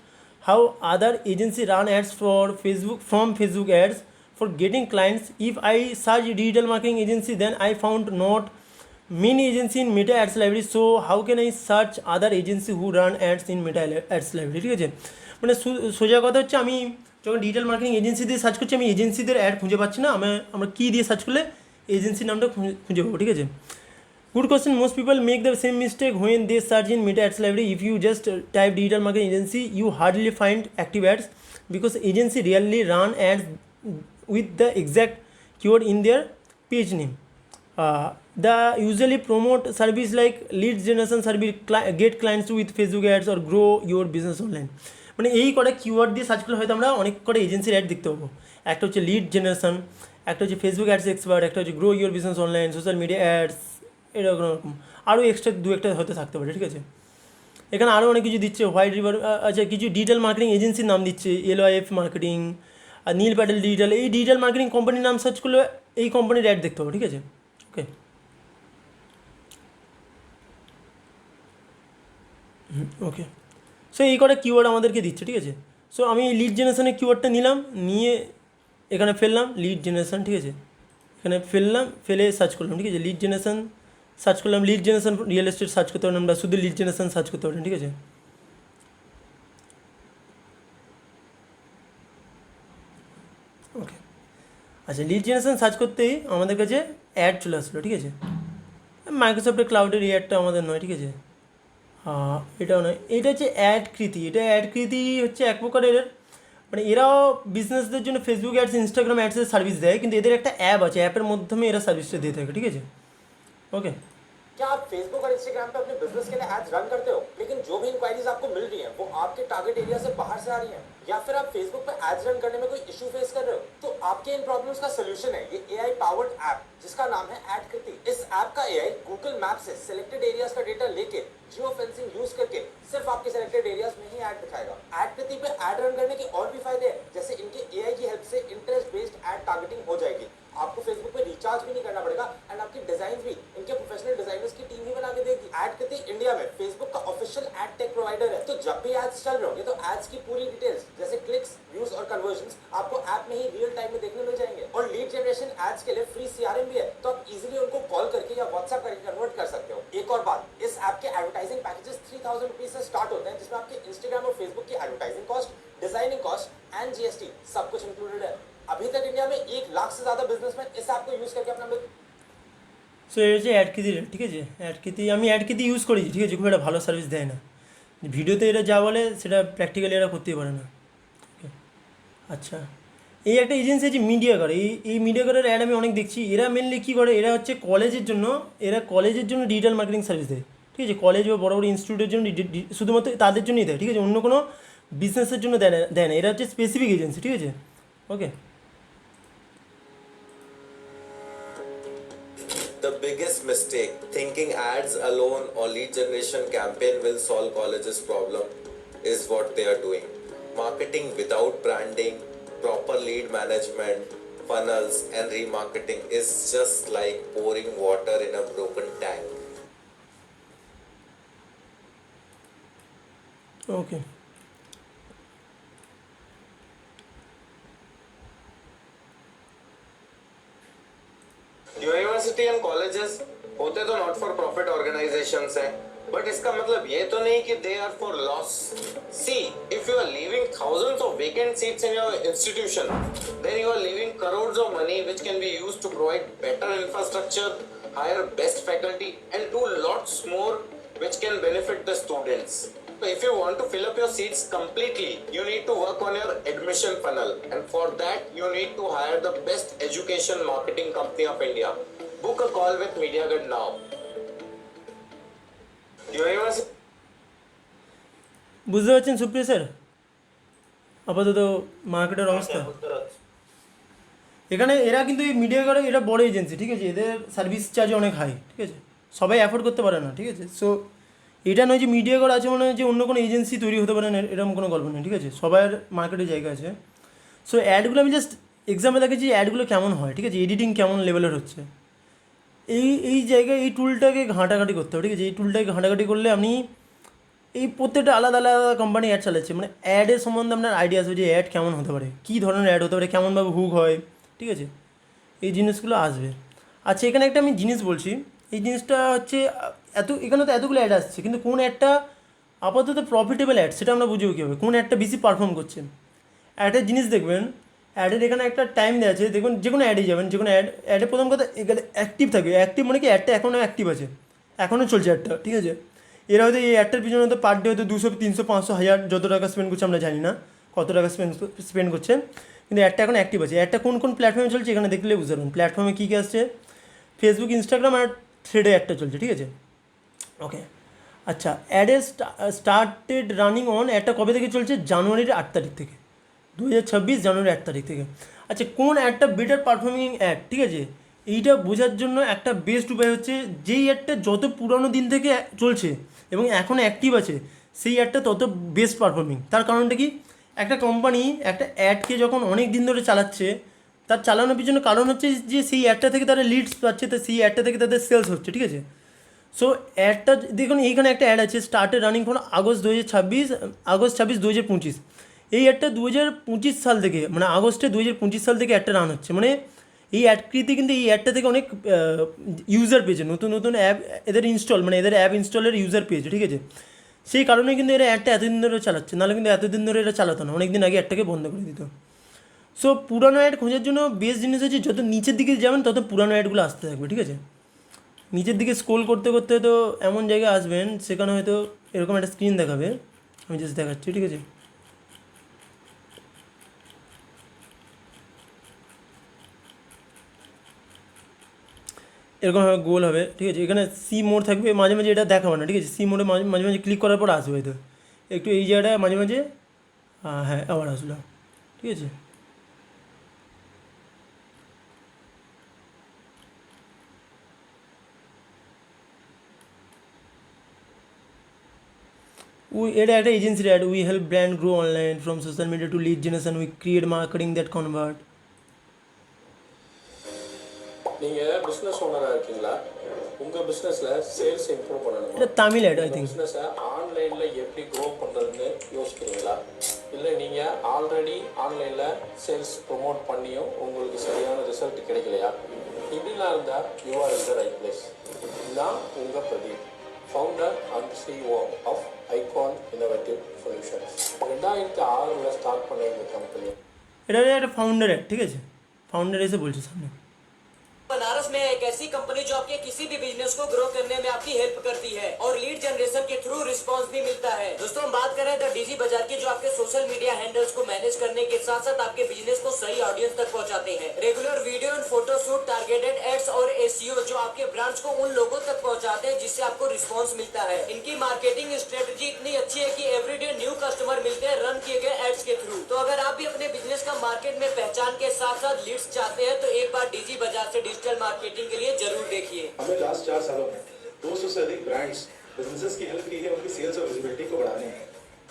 how other agency run ads for Facebook ads for getting clients. If I search digital marketing agency, then I found not many agency in Meta Ads Library. So how can I search other agency who run ads in Meta Ads Library? ঠিক আছে, মানে সোজা কথা হচ্ছে, আমি যখন digital marketing agency দিয়ে search করছি, আমি এজেন্সিদের অ্যাড খুঁজে পাচ্ছি না। আমরা কী দিয়ে সার্চ করলে এজেন্সির নামটা খুঁজে পাবো, ঠিক আছে? Good question. Most people make the same mistake when they search in Meta Ads Library. If you just type digital marketing agency, you hardly find active ads because agency rarely run ads with the exact keyword in their page name. The usually promote service like lead generation service, get clients with Facebook ads or grow your business online. মানে এই কটা keyword দিয়ে search করলে হয়তো আমরা অনেক কটা এজেন্সির অ্যাড দেখতে পাবো। একটা হচ্ছে লিড জেনারেশন, একটা হচ্ছে ফেসবুক অ্যাডস এক্সপার্ট, একটা হচ্ছে grow your business online, social media ads, এরকম আরও এক্সট্রা দু একটা হয়তো থাকতে পারে, ঠিক আছে? এখানে আরও অনেক কিছু দিচ্ছে, হোয়াইট রিভার, আচ্ছা কিছু ডিজিটাল মার্কেটিং এজেন্সির নাম দিচ্ছে, LYF মার্কেটিং আর নীল প্যাডেল ডিজিটাল। এই ডিজিটাল মার্কেটিং কোম্পানির নাম সার্চ করলে এই কোম্পানির অ্যাড দেখতে পাবো, ঠিক আছে? ওকে, ওকে, সো এই কটা কিওয়ার্ড আমাদেরকে দিচ্ছে, ঠিক আছে? সো আমি লিড জেনারেশনের কিওয়ার্ডটা নিলাম, নিয়ে এখানে ফেললাম লিড জেনারেশন, ঠিক আছে? এখানে ফেলে সার্চ করলাম, ঠিক আছে? লিড জেনারেশন সার্চ করলাম, lead generation real estate search করতে পারেন, বা শুধু লিড জেনারেশন সার্চ করতে পারেন, ঠিক আছে? ওকে, আচ্ছা, লিড জেনারেশন সার্চ করতেই আমাদের কাছে অ্যাড চলে আসলো, ঠিক আছে? মাইক্রোসফটের ক্লাউডের এই অ্যাডটা আমাদের নয়, ঠিক আছে? এটাও নয়, এটা হচ্ছে অ্যাডকৃতি। এটা অ্যাডকৃতি হচ্ছে এক প্রকারের, মানে এরাও বিজনেসদের জন্য ফেসবুক অ্যাডস, ইনস্টাগ্রাম অ্যাডসের সার্ভিস দেয়, কিন্তু এদের একটা অ্যাপ আছে, অ্যাপের মাধ্যমে এরা সার্ভিসটা দিয়ে থাকে, ঠিক আছে? ওকে, क्या आप फेसबुक और इंस्टाग्राम पे अपने बिजनेस के लिए एड्स रन करते हो, लेकिन जो भी इंक्वायरीज आपको मिल रही हैं वो आपके टारगेट एरिया से बाहर से आ रही हैं, या फिर आप फेसबुक पे एड्स रन करने में कोई इशू फेस कर रहे हो? तो आपके इन प्रॉब्लम्स का सोल्यूशन है ये एआई पावर्ड ऐप जिसका नाम है एडकृति। इस ऐप का एआई गूगल मैप से सिलेक्टेड एरियाज का डेटा लेके जियो फेंसिंग यूज करके सिर्फ आपके सिलेक्टेड एरियाज में ही ऐड दिखाएगा। एडकृति पे ऐड रन करने के और भी फायदे हैं, जैसे इनके एआई की हेल्प से इंटरेस्ट बेस्ड ऐड टारगेटिंग हो जाएगी, आपको फेसबुक पे रिचार्ज भी नहीं करना पड़ेगा, एंड आपकी डिजाइन भी इनके प्रोफेशनल डिजाइनर्स की टीम ही बना के देगी। एडकृति इंडिया में फेसबुक का ऑफिशियल एड टेक प्रोवाइडर है, तो जब भी एड्स चल रहे होंगे तो एड्स की पूरी डिटेल्स जैसे क्लिक्स, व्यूज और कन्वर्जन्स आपको ऐप में ही रियल टाइम में देखने मिल जाएंगे। और लीड जनरेशन एड्स के लिए फ्री सीआरएम भी है, तो आप इजीली उनको कॉल करके या व्हाट्सएप करके कन्वर्ट कर सकते हो। एक और बात, इस ऐप के एडवर्टाइजिंग पैकेजेस 3000 रुपीज से स्टार्ट होते हैं, जिसमें आपके इंस्टाग्राम और फेसबुक की advertising cost, designing cost and GST सब कुछ इंक्लूडेड है। अभी तक इंडिया में 1 लाख से ज्यादा बिजनेसमैन इस ऐप को यूज करके अपना সো এটা হচ্ছে অ্যাডকৃতি, ঠিক আছে? আমি অ্যাডকৃতি ইউজ করেছি, ঠিক আছে? খুব একটা ভালো সার্ভিস দেয় না, ভিডিওতে এরা যা বলে সেটা প্র্যাকটিক্যালি এরা করতেই পারে না। ওকে, আচ্ছা, এই একটা এজেন্সি আছে মিডিয়াকার, এই মিডিয়াকারের অ্যাড আমি অনেক দেখছি। এরা মেনলি কী করে, এরা হচ্ছে কলেজের জন্য ডিজিটাল মার্কেটিং সার্ভিস দেয়, ঠিক আছে? কলেজ বা বড় বড় ইনস্টিটিউটের জন্য শুধুমাত্র তাদের জন্যই দেয়, ঠিক আছে? অন্য কোনো বিজনেসের জন্য দেয় না। এরা হচ্ছে স্পেসিফিক এজেন্সি, ঠিক আছে? ওকে, The biggest mistake, thinking ads alone or lead generation campaign will solve colleges' problem, is what they are doing. Marketing without branding, proper lead management, funnels and remarketing is just like pouring water in a broken tank. Okay, university and colleges होते तो not for profit organisations हैं, but इसका मतलब ये तो नहीं कि they are for loss. See, if you are leaving thousands of vacant seats in your institution, then you are leaving crores of money which can be used to provide better infrastructure, hire best faculty and do lots more which can benefit the students. So if you want to fill up your seats completely, you need to work on your admission funnel, and for that you need to hire the best education marketing company of India. Book a call with MediaGrid now. University বুঝতে পারছেন সুপ্রিয় sir আপাতত মার্কেটের অবস্থা? এখানে এরা কিন্তু এই মিডিয়া করে এটা বড় এজেন্সি, ঠিক আছে, এদের সার্ভিস চার্জ অনেক হাই, ঠিক আছে, সবাই অ্যাফোর্ড করতে পারে না, ঠিক আছে। সো এটা নয় যে মিডিয়া করে আছে মানে যে অন্য কোনো এজেন্সি তৈরি হতে পারে না, এরকম কোনো গল্প নেই, ঠিক আছে, সবার মার্কেটের জায়গা আছে। সো অ্যাডগুলো আমি জাস্ট এক্সাম্পল দেখেছি অ্যাডগুলো কেমন হয়, ঠিক আছে, এডিটিং কেমন লেভেলের হচ্ছে, এই জায়গায় এই টুলটাকে ঘাঁটাঘাঁটি করতে হবে, ঠিক আছে। এই টুলটাকে ঘাঁটাঘাঁটি করলে আপনি এই প্রত্যেকটা আলাদা আলাদা কোম্পানি অ্যাড চালাচ্ছে, মানে অ্যাডের সম্বন্ধে আপনার আইডিয়া আসবে যে অ্যাড কেমন হতে পারে, কী ধরনের অ্যাড হতে পারে, কেমনভাবে হুক হয়, ঠিক আছে, এই জিনিসগুলো আসবে। আচ্ছা এখানে একটা আমি জিনিস বলছি, এই জিনিসটা হচ্ছে এখানে তো এতগুলো অ্যাড আসছে, কিন্তু কোন অ্যাডটা আপাতত প্রফিটেবল অ্যাড সেটা আমরা বুঝবো কীভাবে, কোন অ্যাডটা বেশি পারফর্ম করছে। অ্যাডের জিনিস দেখবেন, অ্যাডের এখানে একটা টাইম দেওয়া আছে, দেখুন যে কোনো অ্যাডে যাবেন, যে কোনো অ্যাডে প্রথম কথা এখানে অ্যাক্টিভ থাকে, অ্যাক্টিভ মানে কি অ্যাডটা এখনও অ্যাক্টিভ আছে, এখনও চলছে অ্যাডটা, ঠিক আছে। এরা হয়তো এই অ্যাডটার পিছনে হয়তো পার ডে হয়তো 200, 300, 500, 1000 যত টাকা স্পেন্ড করছে আমরা জানি না কত টাকা স্পেন্ড করছে, কিন্তু অ্যাডটা এখন অ্যাক্টিভ আছে। অ্যাডটা কোন কোন প্ল্যাটফর্মে চলছে এখানে দেখলে বুঝতে পারবেন, প্ল্যাটফর্মে কী কী আসছে, ফেসবুক, ইনস্টাগ্রাম আর থ্রেডে অ্যাডটা চলছে, ঠিক আছে, ওকে। আচ্ছা অ্যাডের স্টার্টেড রানিং অন, অ্যাডটা কবে থেকে চলছে, জানুয়ারির 8 তারিখ থেকে, 2026 জানুয়ারি 8 তারিখ থেকে। আচ্ছা কোন অ্যাডটা বেটার পারফর্মিং অ্যাড, ঠিক আছে, এইটা বোঝার জন্য একটা বেস্ট উপায় হচ্ছে যেই অ্যাডটা যত পুরনো দিন থেকে চলছে এবং এখন অ্যাক্টিভ আছে সেই অ্যাডটা তত বেস্ট পারফর্মিং। তার কারণটা কি, একটা কোম্পানি একটা অ্যাডকে যখন অনেক দিন ধরে চালাচ্ছে, তার চালানোর পিছনে কারণ হচ্ছে যে সেই অ্যাডটা থেকে তারা লিডস পাচ্ছে, তো সেই অ্যাডটা থেকে তাদের সেলস হচ্ছে, ঠিক আছে। সো অ্যাডটা দেখুন এইখানে একটা অ্যাড আছে, স্টার্টেড রানিং ফর আগস্ট 26, 2025। এই অ্যাডটা 2025 সাল থেকে, মানে আগস্টে 2025 সাল থেকে অ্যাডটা রান হচ্ছে, মানে এই অ্যাডকৃতি কিন্তু এই অ্যাডটা থেকে অনেক ইউজার পেয়েছে, নতুন নতুন অ্যাপ এদের ইনস্টল, মানে এদের অ্যাপ ইনস্টলের ইউজার পেয়েছে, ঠিক আছে। সেই কারণে কিন্তু এরা অ্যাডটা এতদিন ধরে চালাচ্ছে, নাহলে কিন্তু এতদিন ধরে এরা চালাতো না, অনেক দিন আগে অ্যাডটাকে বন্ধ করে দিত। সো পুরানো অ্যাড খোঁজার জন্য বেস্ট জিনিস হচ্ছে যত নিচের দিকে যাবেন তত পুরানো অ্যাডগুলো আসতে থাকবে, ঠিক আছে। নিচের দিকে স্ক্রোল করতে করতে হয়তো এমন জায়গায় আসবেন সেখানে হয়তো এরকম একটা স্ক্রিন দেখাবে, আমি জাস্ট দেখাচ্ছি, ঠিক আছে। এরকমভাবে গোল হবে, ঠিক আছে, এখানে সি মোড থাকবে, মাঝে মাঝে এটা দেখাবে না, ঠিক আছে, সি মোডে মাঝে মাঝে ক্লিক করার পর আসবে হয়তো একটু এই জায়গাটায় মাঝে মাঝে, হ্যাঁ আবার আসলো, ঠিক আছে। এটা একটা এজেন্সির ad, we help brand grow online from social media to lead generation, we create marketing that convert. நீங்கள் பிஸ்னஸ் ஓனராக இருக்கீங்களா, உங்கள் பிஸ்னஸில் சேல்ஸ் இம்ப்ரூவ் பண்ணணும், এটা তামিল অ্যাড ஐ திங்க்। பிஸ்னஸை ஆன்லைனில் எப்படி க்ரோ பண்ணுறதுன்னு யோசிக்கிறீங்களா, இல்லை நீங்கள் ஆல்ரெடி ஆன்லைனில் சேல்ஸ் ப்ரொமோட் பண்ணியும் உங்களுக்கு சரியான ரிசல்ட் கிடைக்கலையா, இப்படிலாம் இருந்தால் you are in the right place. நான் உங்கள் Pradeep, founder and CEO of Icon innovative solutions. 2006 start பண்ண இந்த கம்பெனி। এটা একটা ফাউন্ডার অ্যাড, ঠিক আছে, ফাউন্ডার এসে বলছে সামনে। बनारस में एक ऐसी कंपनी जो आपके किसी भी बिजनेस को ग्रो करने में आपकी हेल्प करती है और लीड जनरेशन के थ्रू रिस्पांस भी मिलता है। दोस्तों हम बात करें द डीजी बाजार की, जो आपके सोशल मीडिया हैंडल्स को मैनेज करने के साथ साथ आपके बिजनेस को सही ऑडियंस तक पहुंचाते हैं। Regular video and photo shoot, targeted ads और एसईओ जो आपके ब्रांड्स को उन लोगों तक पहुंचाते हैं जिससे आपको रिस्पांस मिलता है। इनकी मार्केटिंग स्ट्रेटजी इतनी अच्छी है कि एवरीडे न्यू कस्टमर मिलते हैं रन किए गए एड्स के थ्रू। तो अगर आप भी अपने बिजनेस का मार्केट में पहचान के साथ साथ लीड्स चाहते हैं तो एक बार डीजी बाजार से डिजिटल मार्केटिंग के लिए जरूर देखिए। हमें लास्ट 4 सालों में 200 से अधिक ब्रांड्स बिजनेसेस की हेल्प की है उनकी सेल्स और विजिबिलिटी को बढ़ाने में।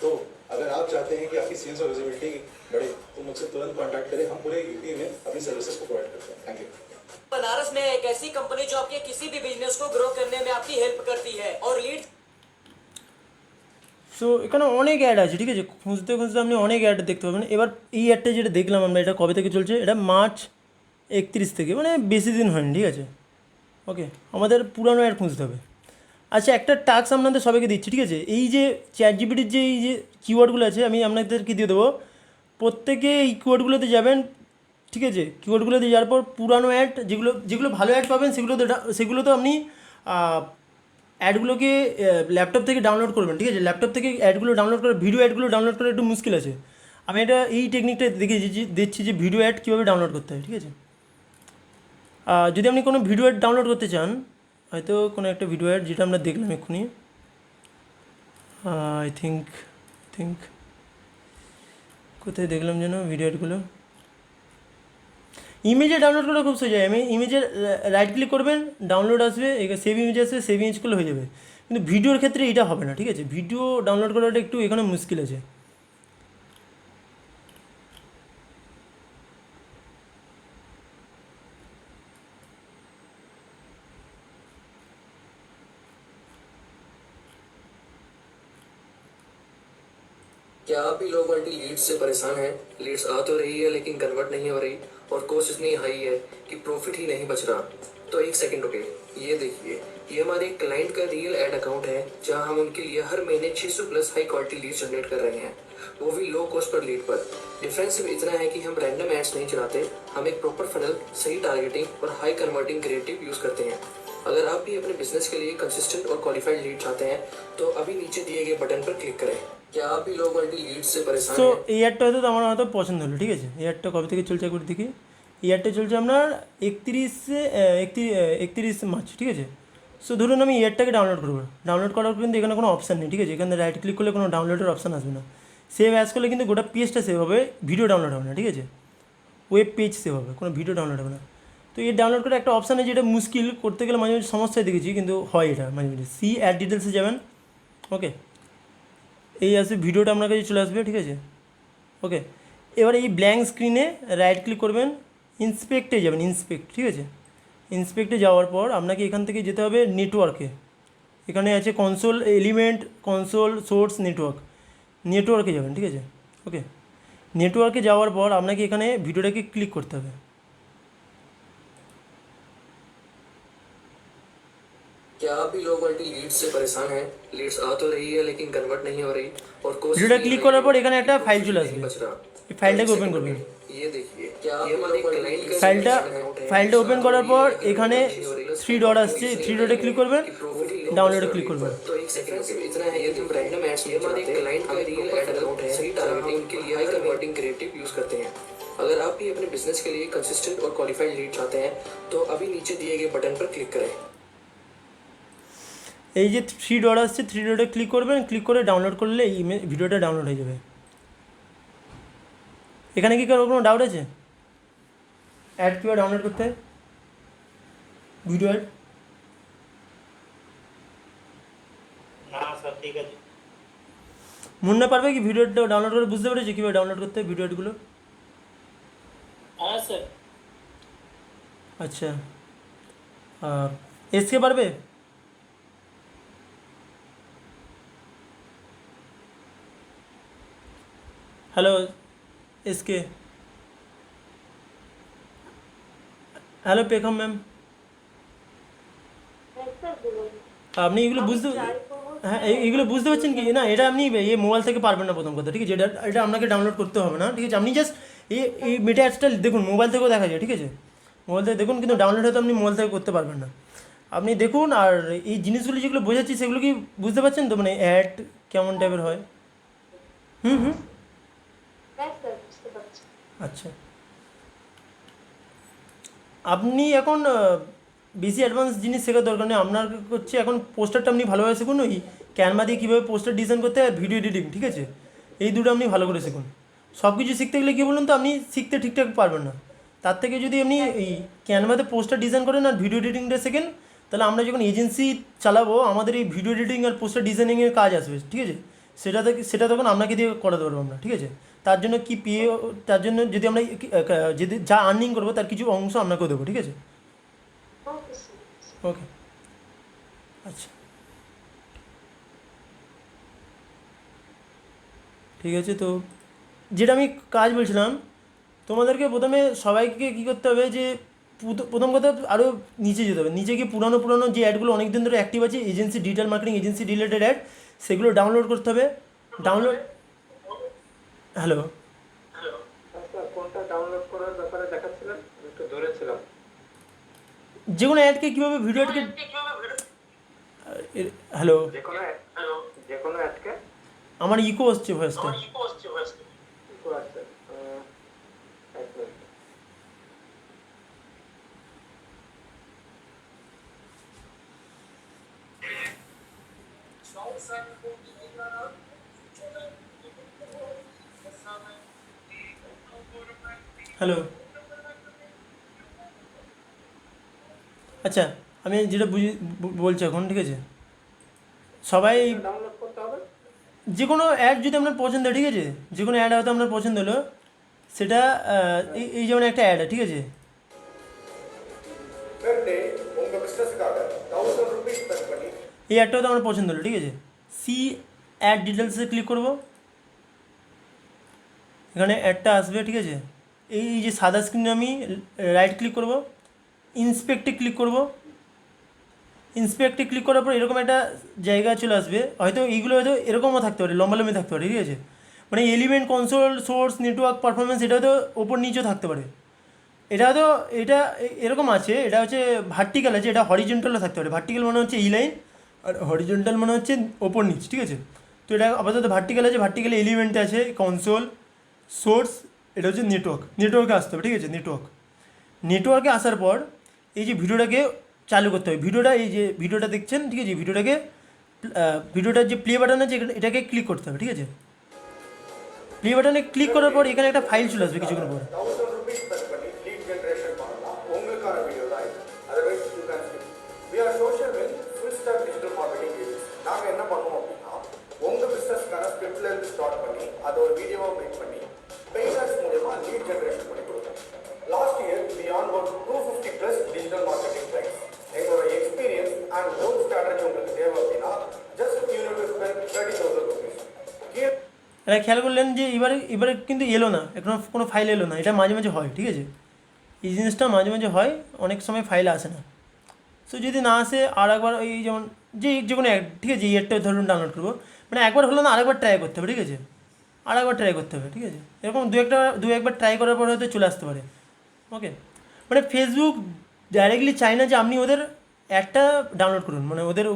तो अगर आप चाहते हैं कि आपकी सेल्स और विजिबिलिटी बढ़े तो मुझसे तुरंत कांटेक्ट करें, हम पूरे यूपी में अपनी सर्विसेज को प्रोवाइड करते हैं। Thank you. बनारस में एक ऐसी कंपनी जो आपके किसी भी बिजनेस को ग्रो करने में आपकी हेल्प करती है और लीड। সো এখানে অনেক অ্যাড আছে, ঠিক আছে, খুঁজতে খুঁজতে আপনি অনেক অ্যাড দেখতে পাবেন। এবার এই অ্যাডটা যেটা দেখলাম আমরা, এটা কবে থেকে চলছে, এটা মার্চ 31 থেকে, মানে বেশি দিন হয়নি, ঠিক আছে, ওকে। আমাদের পুরানো অ্যাড খুঁজতে হবে। আচ্ছা একটা টাস্ক আপনাদের সবাইকে দিচ্ছি, ঠিক আছে, এই যে চ্যাট জিপিটির যে এই যে কিওয়ার্ডগুলো আছে আমি আপনাদেরকে দিয়ে দেবো, প্রত্যেকে এই কিওয়ার্ডগুলোতে যাবেন, ঠিক আছে, কিওয়ার্ডগুলোতে যাওয়ার পর পুরানো অ্যাড যেগুলো যেগুলো ভালো অ্যাড পাবেন সেগুলো তো আপনি অ্যাডগুলোকে ল্যাপটপ থেকে ডাউনলোড করবেন, ঠিক আছে? ল্যাপটপ থেকে অ্যাডগুলো ডাউনলোড করে, ভিডিও অ্যাডগুলো ডাউনলোড করা একটু মুশকিল আছে। আমি এটা এই টেকনিকটা দিচ্ছি যে ভিডিও অ্যাড কীভাবে ডাউনলোড করতে হয়, ঠিক আছে? যদি আপনি কোনো ভিডিও অ্যাড ডাউনলোড করতে চান, হয়তো কোনো একটা ভিডিও অ্যাড যেটা আমরা দেখলাম এক্ষুনি, আই থিঙ্ক কোথায় দেখলাম যেন ভিডিও অ্যাডগুলো, ইমেজে ডাউনলোড করা খুব সোজা। আমি ইমেজে রাইট ক্লিক করবেন, ডাউনলোড আসবে, এখানে সেভ ইমেজ আসবে, সেভ ইমেজ করলে হয়ে যাবে। কিন্তু ভিডিওর ক্ষেত্রে এটা হবে না, ঠিক আছে? ভিডিও ডাউনলোড করাটা একটু এখানে মুশকিল আছে। क्या आप भी लो क्वालिटी लीड्स से परेशान हैं? लीड्स आ तो रही है लेकिन कन्वर्ट नहीं हो रही और कॉस्ट इतनी हाई है कि प्रॉफिट ही नहीं बच रहा। तो एक सेकंड रुके, ये देखिए, ये हमारे क्लाइंट का रियल एड अकाउंट है जहां हम उनके लिए हर महीने 600 plus high quality leads generate कर रहे हैं, वो भी लो कॉस्ट पर लीड पर। डिफरेंस सिर्फ इतना है कि हम रैंडम एड्स नहीं चलाते, हम एक प्रॉपर फनल, सही टारगेटिंग और हाई कन्वर्टिंग क्रिएटिव यूज करते हैं। अगर आप भी अपने बिजनेस के लिए कंसिस्टेंट और क्वालिफाइड लीड चाहते हैं तो अभी नीचे दिए गए बटन पर क्लिक करें। क्या आप भी लो क्वालिटी लीड से परेशान সো हैं? এই অ্যাডটা হয়তো আমার হয়তো পছন্দ হলো, ঠিক আছে? এই অ্যাডটা কবে থেকে চলছে একবার দেখি। এই অ্যাডটা চলছে আপনার 31 মার্চ, ঠিক আছে? সো ধরুন আমি এই অ্যাডটাকে ডাউনলোড করবো। ডাউনলোড করার পর কিন্তু এখানে কোনো অপশান নেই, ঠিক আছে? এখানে রাইট ক্লিক করলে কোনো ডাউনলোডের অপশান আসবে না। সেভ অ্যাজ করলে কিন্তু গোটা পেজটা সেভ হবে, ভিডিও ডাউনলোড হবে না, ঠিক আছে? ওয়েব পেজ সেভ হবে, কোনো ভিডিও ডাউনলোড হবে না। তো এই ডাউনলোড করে একটা অপশান আছে, যেটা মুশকিল, করতে গেলে মাঝে মাঝে সমস্যায় দেখেছি, কিন্তু হয় এটা মাঝে মাঝে। সি অ্যাড ডিটেলসে যাবেন, ওকে, এই আসবে, ভিডিওটা আপনার কাছে চলে আসবে, ঠিক আছে? ওকে, এবার এই ব্ল্যাঙ্ক স্ক্রিনে রাইট ক্লিক করবেন, ইন্সপেক্টে যাবেন, ইন্সপেক্ট, ঠিক আছে? ইন্সপেক্টে যাওয়ার পর আপনাকে এখান থেকে যেতে হবে নেটওয়ার্কে। এখানে আছে কনসোল এলিমেন্ট, কনসোল সোর্স, নেটওয়ার্কে যাবেন, ঠিক আছে? ওকে, নেটওয়ার্কে যাওয়ার পর আপনাকে এখানে ভিডিওটাকে ক্লিক করতে হবে। क्या आप भी लो क्वालिटी लीड्स से परेशान हैं? लीड्स आ तो रही है लेकिन कन्वर्ट नहीं हो रही और कोशिश ভিডিওটা ক্লিক করার পর এখানে একটা ফাইল চলে আসবে, बच रहा। এই ফাইলটাকে ওপেন করবেন। ये देखिए, क्या आप हमारे क्लाइंट का ফাইলটা ওপেন করার পর এখানে 3 ডট আসছে, 3 ডটে ক্লিক করবেন, ডাউনলোডে ক্লিক করবেন। तो एक सेकंड सिर्फ इतना है कि हम रैंडम एड्स नहीं चलाते, क्लाइंट का रियल एड अकाउंट है, सही टारगेटिंग के लिए हाई कन्वर्टिंग क्रिएटिव यूज करते हैं। अगर आप भी अपने बिजनेस के लिए कंसिस्टेंट और क्वालिफाइड लीड चाहते हैं तो अभी नीचे दिए गए बटन पर क्लिक करें। এই যে 3 ডট আসছে, 3 ডটে ক্লিক করবেন, ক্লিক করে ডাউনলোড করলে ভিডিওটা ডাউনলোড হয়ে যাবে। এখানে কি কোনো ডাউট আছে? অ্যাড কীভাবে ডাউনলোড করতে হয়, ভিডিও অ্যাড? না স্যার, ঠিক আছে। মুন্না পারবে কি ভিডিওটা ডাউনলোড করে? বুঝতে পেরেছি কীভাবে ডাউনলোড করতে হয় ভিডিও অ্যাডগুলো? হ্যাঁ স্যার। আচ্ছা, এসকে পারবে? হ্যালো এসকে, হ্যালো পেখম ম্যাম, আপনি এগুলো বুঝতে, হ্যাঁ এইগুলো বুঝতে পারছেন কি না? এটা আপনি এই মোবাইল থেকে পারবেন না, প্রথম কথা, ঠিক আছে? এটা আপনাকে ডাউনলোড করতে হবে না, ঠিক আছে? আপনি জাস্ট এই মেটা অ্যাডসটা দেখুন, মোবাইল থেকেও দেখা যায়, ঠিক আছে? মোবাইল থেকে দেখুন, কিন্তু ডাউনলোড হয়তো আপনি মোবাইল থেকে করতে পারবেন না। আপনি দেখুন, আর এই জিনিসগুলো যেগুলো বোঝাচ্ছি সেগুলো কি বুঝতে পারছেন তো? মানে অ্যাড কেমন টাইপের হয়? হুম। আচ্ছা, আপনি এখন বেশি অ্যাডভান্স জিনিস শেখার দরকার নেই। আপনার হচ্ছে এখন পোস্টারটা আপনি ভালোভাবে শিখুন, ওই ক্যানভা দিয়ে কীভাবে পোস্টার ডিজাইন করতে হয়, ভিডিও এডিটিং, ঠিক আছে? এই দুটো আপনি ভালো করে শিখুন। সব কিছু শিখতে গেলে কী বলুন তো, আপনি শিখতে ঠিকঠাক পারবেন না। তার থেকে যদি আপনি এই ক্যানভাতে পোস্টার ডিজাইন করেন আর ভিডিও এডিটিংটা শেখেন, তাহলে আমরা যখন এজেন্সি চালাবো, আমাদের এই ভিডিও এডিটিং আর পোস্টার ডিজাইনিংয়ের কাজ আসবে, ঠিক আছে? সেটা তখন আপনাকে দিয়ে করাতে পারবো আমরা, ঠিক আছে? তার জন্য তার জন্য যদি আমরা যদি যা আর্নিং করবো তার কিছু অংশ আপনাকেও দেবো, ঠিক আছে? ওকে, আচ্ছা, ঠিক আছে। তো যেটা আমি কাজ বলছিলাম, তোমাদেরকে প্রথমে সবাইকে কী করতে হবে, যে প্রথম কথা আরও নিচে যেতে হবে। নিচে গিয়ে পুরানো যে অ্যাডগুলো অনেক দিন ধরে অ্যাক্টিভ আছে, agency digital marketing agency related ad, সেগুলো ডাউনলোড করতে হবে। হ্যালো, কোনটা ডাউনলোড করার ব্যাপারে দেখাচ্ছিলেন? একটু দূরে ছিলাম। যে কোনো অ্যাডকে কীভাবে ভিডিও অ্যাডকে হ্যালো, যে কোনো অ্যাডকে আমার ইকো হচ্ছে ভয়েসটা। ইকো আসছে। এক মিনিট। হ্যালো, আচ্ছা আমি যেটা বলছি এখন, ঠিক আছে, সবাই ডাউনলোড করতে হবে। যে কোনো অ্যাড যদি আপনার পছন্দ হয়, ঠিক আছে, যে কোনো অ্যাড হয়তো আপনার পছন্দ হলো, সেটা এই যেমন একটা অ্যাড, ঠিক আছে, এই অ্যাডটা হয়তো আমার পছন্দ হলো, ঠিক আছে, সি অ্যাড ডিটেলসে ক্লিক করব, এখানে অ্যাডটা আসবে, ঠিক আছে, এই যে সাদা স্ক্রিনে আমি রাইট ক্লিক করব, ইন্সপেক্টে ক্লিক করব, ইন্সপেক্টে ক্লিক করার পর এরকম একটা জায়গা চলে আসবে, হয়তো এইগুলো হয়তো এরকমও থাকতে পারে, লম্বালম্বি থাকতে পারে, ঠিক আছে, মানে element, console, source, network, performance, এটা হয়তো ওপর নিচেও থাকতে পারে, এটা হয়তো এটা এরকম আছে, এটা হচ্ছে ভার্টিক্যাল আছে, এটা হরিজেন্টালও থাকতে পারে, ভার্টিক্যাল মানে হচ্ছে এই লাইন, আর হরিজেন্টাল মানে হচ্ছে ওপর নিচ, ঠিক আছে, তো এটা আপাতত ভার্টিক্যাল আছে, ভার্টিক্যালে এলিমেন্ট আছে, কনসোল, সোর্স, এটা হচ্ছে নেটওয়ার্কে আসতে হবে, ঠিক আছে, নেটওয়ার্কে আসার পর এই যে ভিডিওটাকে চালু করতে হবে, ভিডিওটা এই যে ভিডিওটা দেখছেন, ঠিক আছে, ভিডিওটার যে প্লে বাটন আছে এটাকে ক্লিক করতে হবে, ঠিক আছে, প্লে বাটনে ক্লিক করার পর এখানে একটা ফাইল চলে আসবে কিছুক্ষণ পর, Last year, we onboarded 250 plus digital marketing clients. எங்களோட experience and growth strategy உங்களுக்கு தேவை அப்படின்னா just you need to spend 30,000 rupees. এটা খেয়াল করলেন যে এবারে কিন্তু এলো না, এখন কোনো ফাইল এলো না, এটা মাঝে মাঝে হয়, ঠিক আছে, এই জিনিসটা মাঝে মাঝে হয়, অনেক সময় ফাইল আসে না, সো যদি না আসে আর একবার এই যেমন যে কোনো অ্যাড, ঠিক আছে, এই অ্যাডটা ধরুন ডাউনলোড করবো, মানে একবার হলো না, আরেকবার ট্রাই করতে হবে, ঠিক আছে, ঠিক আছে, এরকম দু একবার ট্রাই করার পর হয়তো চলে আসতে পারে, ওকে, মানে ফেসবুক ডাইরেক্টলি চায় না যে আপনি ওদের অ্যাডটা ডাউনলোড করুন, মানে ওদের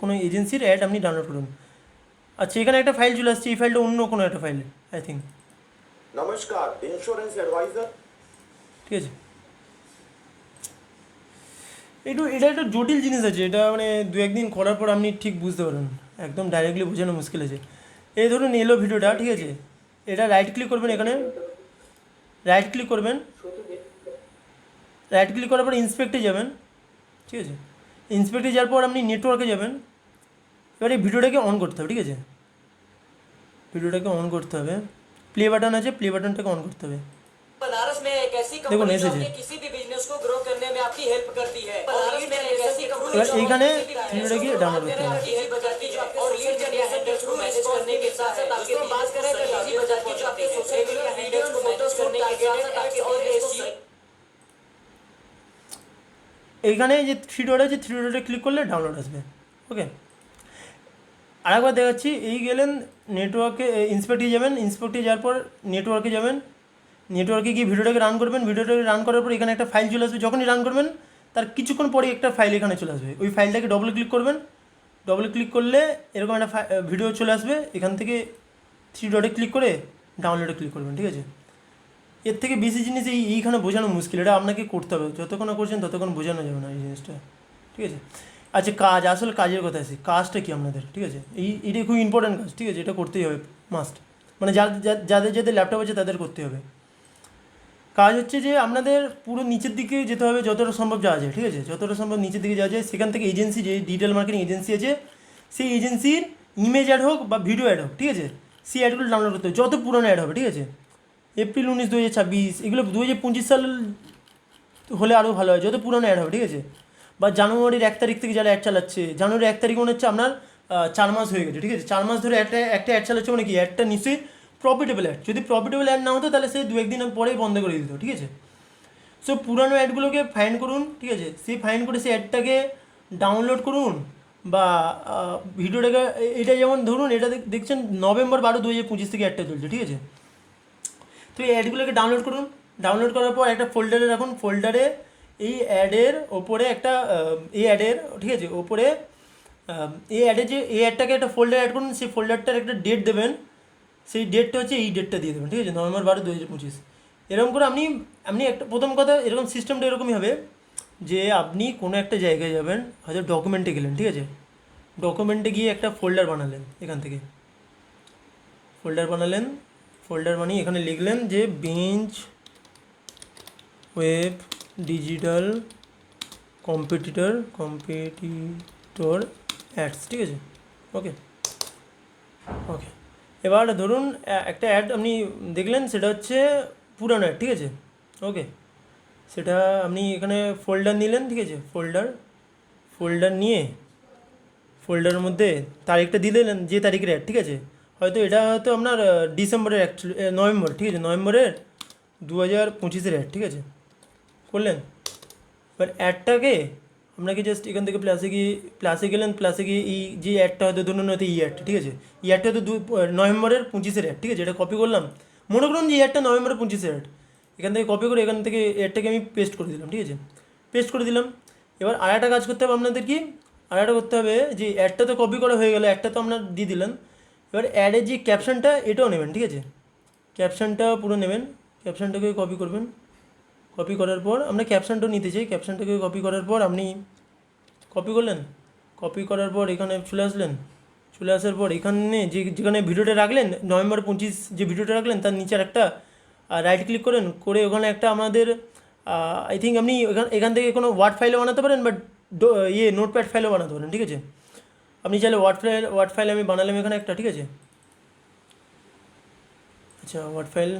কোনো এজেন্সির অ্যাড আপনি ডাউনলোড করুন। আচ্ছা, এখানে একটা ফাইল চলে আসছে, এই ফাইলটা অন্য কোনো একটা ফাইল, আই থিঙ্ক, নমস্কার, ইন্স্যুরেন্স অ্যাডভাইজার। ঠিক আছে, এটা একটা জটিল জিনিস আছে, এটা মানে দু একদিন করার পর আপনি ঠিক বুঝতে পারবেন, একদম ডাইরেক্টলি বোঝানো মুশকিল আছে। এই ধরুন এলো ভিডিওটা, ঠিক আছে, এটা রাইট ক্লিক করবেন, এখানে রাইট ক্লিক করবেন, রাইট ক্লিক করার পর ইন্সপেক্টে যাবেন, ঠিক আছে, ইন্সপেক্টে যাওয়ার পর আপনি নেটওয়ার্কে যাবেন, এবার এই ভিডিওটাকে অন করতে হবে, ঠিক আছে, ভিডিওটাকে অন করতে হবে, প্লে বাটন আছে, প্লে বাটনটাকে অন করতে হবে, बनारस में एक ऐसी देखो कंपनी जो मैसेज है, आपके किसी भी बिजनेस को ग्रो करने में आपकी हेल्प करती है। बनारस में एक ऐसी कंपनी এবার जो এইখানে आपके ভিডিওটাকে ডাউনলোড করতে হবে, डीजी बाजार की जो आपके और लीड जनरेशन के थ्रू मैनेज करने के साथ साथ आपके बात करें तो डीजी बाजार की जो आपके सोशल मीडिया हैंडल्स को मैनेज करने के साथ साथ आपके और एसईओ এইখানে যে থ্রি ডট আছে, থ্রি ডটে ক্লিক করলে ডাউনলোড আসবে, ওকে, আরেকবার দেখাচ্ছি, এই গেলেন নেটওয়ার্কে, ইন্সপেক্টে যাবেন, ইন্সপেক্টে যাওয়ার পর নেটওয়ার্কে যাবেন, নেটওয়ার্কে গিয়ে ভিডিওটাকে রান করবেন, ভিডিওটাকে রান করার পর এখানে একটা ফাইল চলে আসবে, যখনই রান করবেন তার কিছুক্ষণ পরে একটা ফাইল এখানে চলে আসবে, ওই ফাইলটাকে ডবল ক্লিক করবেন, ডবল ক্লিক করলে এরকম একটা ভিডিও চলে আসবে, এখান থেকে থ্রি ডটে ক্লিক করে ডাউনলোডে ক্লিক করবেন, ঠিক আছে, এর থেকে বেশি জিনিস এইখানে বোঝানো মুশকিল, এটা আপনাকে করতে হবে, যতক্ষণ না করছেন ততক্ষণ বোঝানো যাবে না এই জিনিসটা, ঠিক আছে। আচ্ছা, আসলে কাজের কথা আছে, কাজটা কি আপনাদের, ঠিক আছে, এইটাই খুব ইম্পর্ট্যান্ট কাজ, ঠিক আছে, এটা করতেই হবে মাস্ট, মানে যাদের ল্যাপটপ আছে তাদের করতে হবে। কাজ হচ্ছে যে আপনাদের পুরো নিচের দিকে যেতে হবে, যতটা সম্ভব যাওয়া যায়, ঠিক আছে, যতটা সম্ভব নিচের দিকে যাওয়া যায়, সেখান থেকে এজেন্সি, যে ডিজিটাল মার্কেটিং এজেন্সি আছে, সেই এজেন্সির ইমেজ অ্যাড হোক বা ভিডিও অ্যাড হোক, ঠিক আছে, সেই অ্যাডগুলো ডাউনলোড করতে হবে, যত পুরনো অ্যাড হবে, ঠিক আছে, এপ্রিল 19, 2026, এগুলো 2025 সাল হলে আরও ভালো হয়, যত পুরনো অ্যাড হবে, ঠিক আছে, বা জানুয়ারির 1 তারিখ থেকে যারা অ্যাড চালাচ্ছে, জানুয়ারি 1 তারিখ মনে হচ্ছে আপনার 4 মাস হয়ে গেছে, ঠিক আছে, 4 মাস ধরে একটা অ্যাড চালাচ্ছে, মানে কি অ্যাডটা নিশ্চয়ই প্রফিটেবল অ্যাড, যদি প্রফিটেবল অ্যাড না হতো তাহলে সে 2-1 দিন পরেই বন্ধ করে দিত, ঠিক আছে, সো পুরানো অ্যাডগুলোকে ফাইন্ড করুন, ঠিক আছে, সেই ফাইন্ড করে সেই অ্যাডটাকে ডাউনলোড করুন, বা ভিডিওটাকে, এটা যেমন ধরুন এটা দেখছেন নভেম্বর 12, 2025 থেকে অ্যাডটা চলছে, ঠিক আছে, তো এই অ্যাডগুলোকে ডাউনলোড করুন, ডাউনলোড করার পর একটা ফোল্ডারে রাখুন, ফোল্ডারে এই অ্যাডের ওপরে একটা এই অ্যাডের, ঠিক আছে, ওপরে এই অ্যাডে যে এই অ্যাডটাকে একটা ফোল্ডার অ্যাড করুন, সেই ফোল্ডারটার একটা ডেট দেবেন, সেই ডেটটা হচ্ছে এই ডেটটা দিয়ে দেবেন, ঠিক আছে, নভেম্বর 12, 2025। এরকম করে আপনি আপনি একটা প্রথম কথা এরকম সিস্টেমটা এরকমই হবে যে আপনি কোনো একটা জায়গায় যাবেন, হয়তো ডকুমেন্টে গেলেন, ঠিক আছে, ডকুমেন্টে গিয়ে একটা ফোল্ডার বানালেন, এখান থেকে ফোল্ডার বানালেন, ফোল্ডার বানিয়ে এখানে লিখলেন যে bench web digital competitor ads, ঠিক আছে, ওকে ওকে। এবার ধরুন একটা অ্যাড আপনি দেখলেন, সেটা হচ্ছে পুরানো অ্যাড, ঠিক আছে, ওকে। সেটা আপনি এখানে ফোল্ডার নিলেন, ঠিক আছে, ফোল্ডার নিয়ে ফোল্ডারের মধ্যে তারিখটা দিয়ে দিলেন, যে তারিখের অ্যাড, ঠিক আছে, হয়তো এটা হয়তো আপনার ডিসেম্বরের অ্যাকচুয়ালি নভেম্বর, ঠিক আছে, নভেম্বরের 2025 অ্যাড, ঠিক আছে, করলেন। এবার অ্যাডটাকে আপনাকে জাস্ট এখান থেকে প্লাসে গেলেন, প্লাসে গিয়ে এই যে অ্যাডটা হয়তো ধরুন হয়তো এই অ্যাডটা, ঠিক আছে, এই অ্যাডটা হয়তো নভেম্বরের 25 অ্যাড, ঠিক আছে, এটা কপি করলাম, মনে করুন যে এই অ্যাডটা নভেম্বরের 25 অ্যাড, এখান থেকে কপি করে এখান থেকে অ্যাডটাকে আমি পেস্ট করে দিলাম, ঠিক আছে, পেস্ট করে দিলাম। এবার আর একটা কাজ করতে হবে আপনাদের, কি আর একটা করতে হবে, যে অ্যাডটা তো কপি করা হয়ে গেলো, অ্যাডটা তো আপনার দিয়ে দিলেন। এবার অ্যাডের যে ক্যাপশনটা এটাও নেবেন, ঠিক আছে, ক্যাপশনটা পুরো নেবেন, ক্যাপশনটাকে কপি করবেন, কপি করার পর আমরা ক্যাপশনটাও নিতে চাই, ক্যাপশনটাকে কপি করার পর আপনি কপি করলেন, কপি করার পর এখানে চলে আসলেন, চলে আসার পর এখানে যেখানে ভিডিওটা রাখলেন নভেম্বর 25 যে ভিডিওটা রাখলেন তার নিচের একটা রাইট ক্লিক করেন, করে ওখানে একটা আমাদের আই থিঙ্ক আপনি এখান থেকে কোনো ওয়ার্ড ফাইলও বানাতে পারেন, বাট নোটপ্যাড ফাইলও বানাতে পারেন, ঠিক আছে। আপনি চাইলে ওয়ার্ড ফাইল আমি বানালাম এখানে একটা, ঠিক আছে, আচ্ছা ওয়ার্ড ফাইল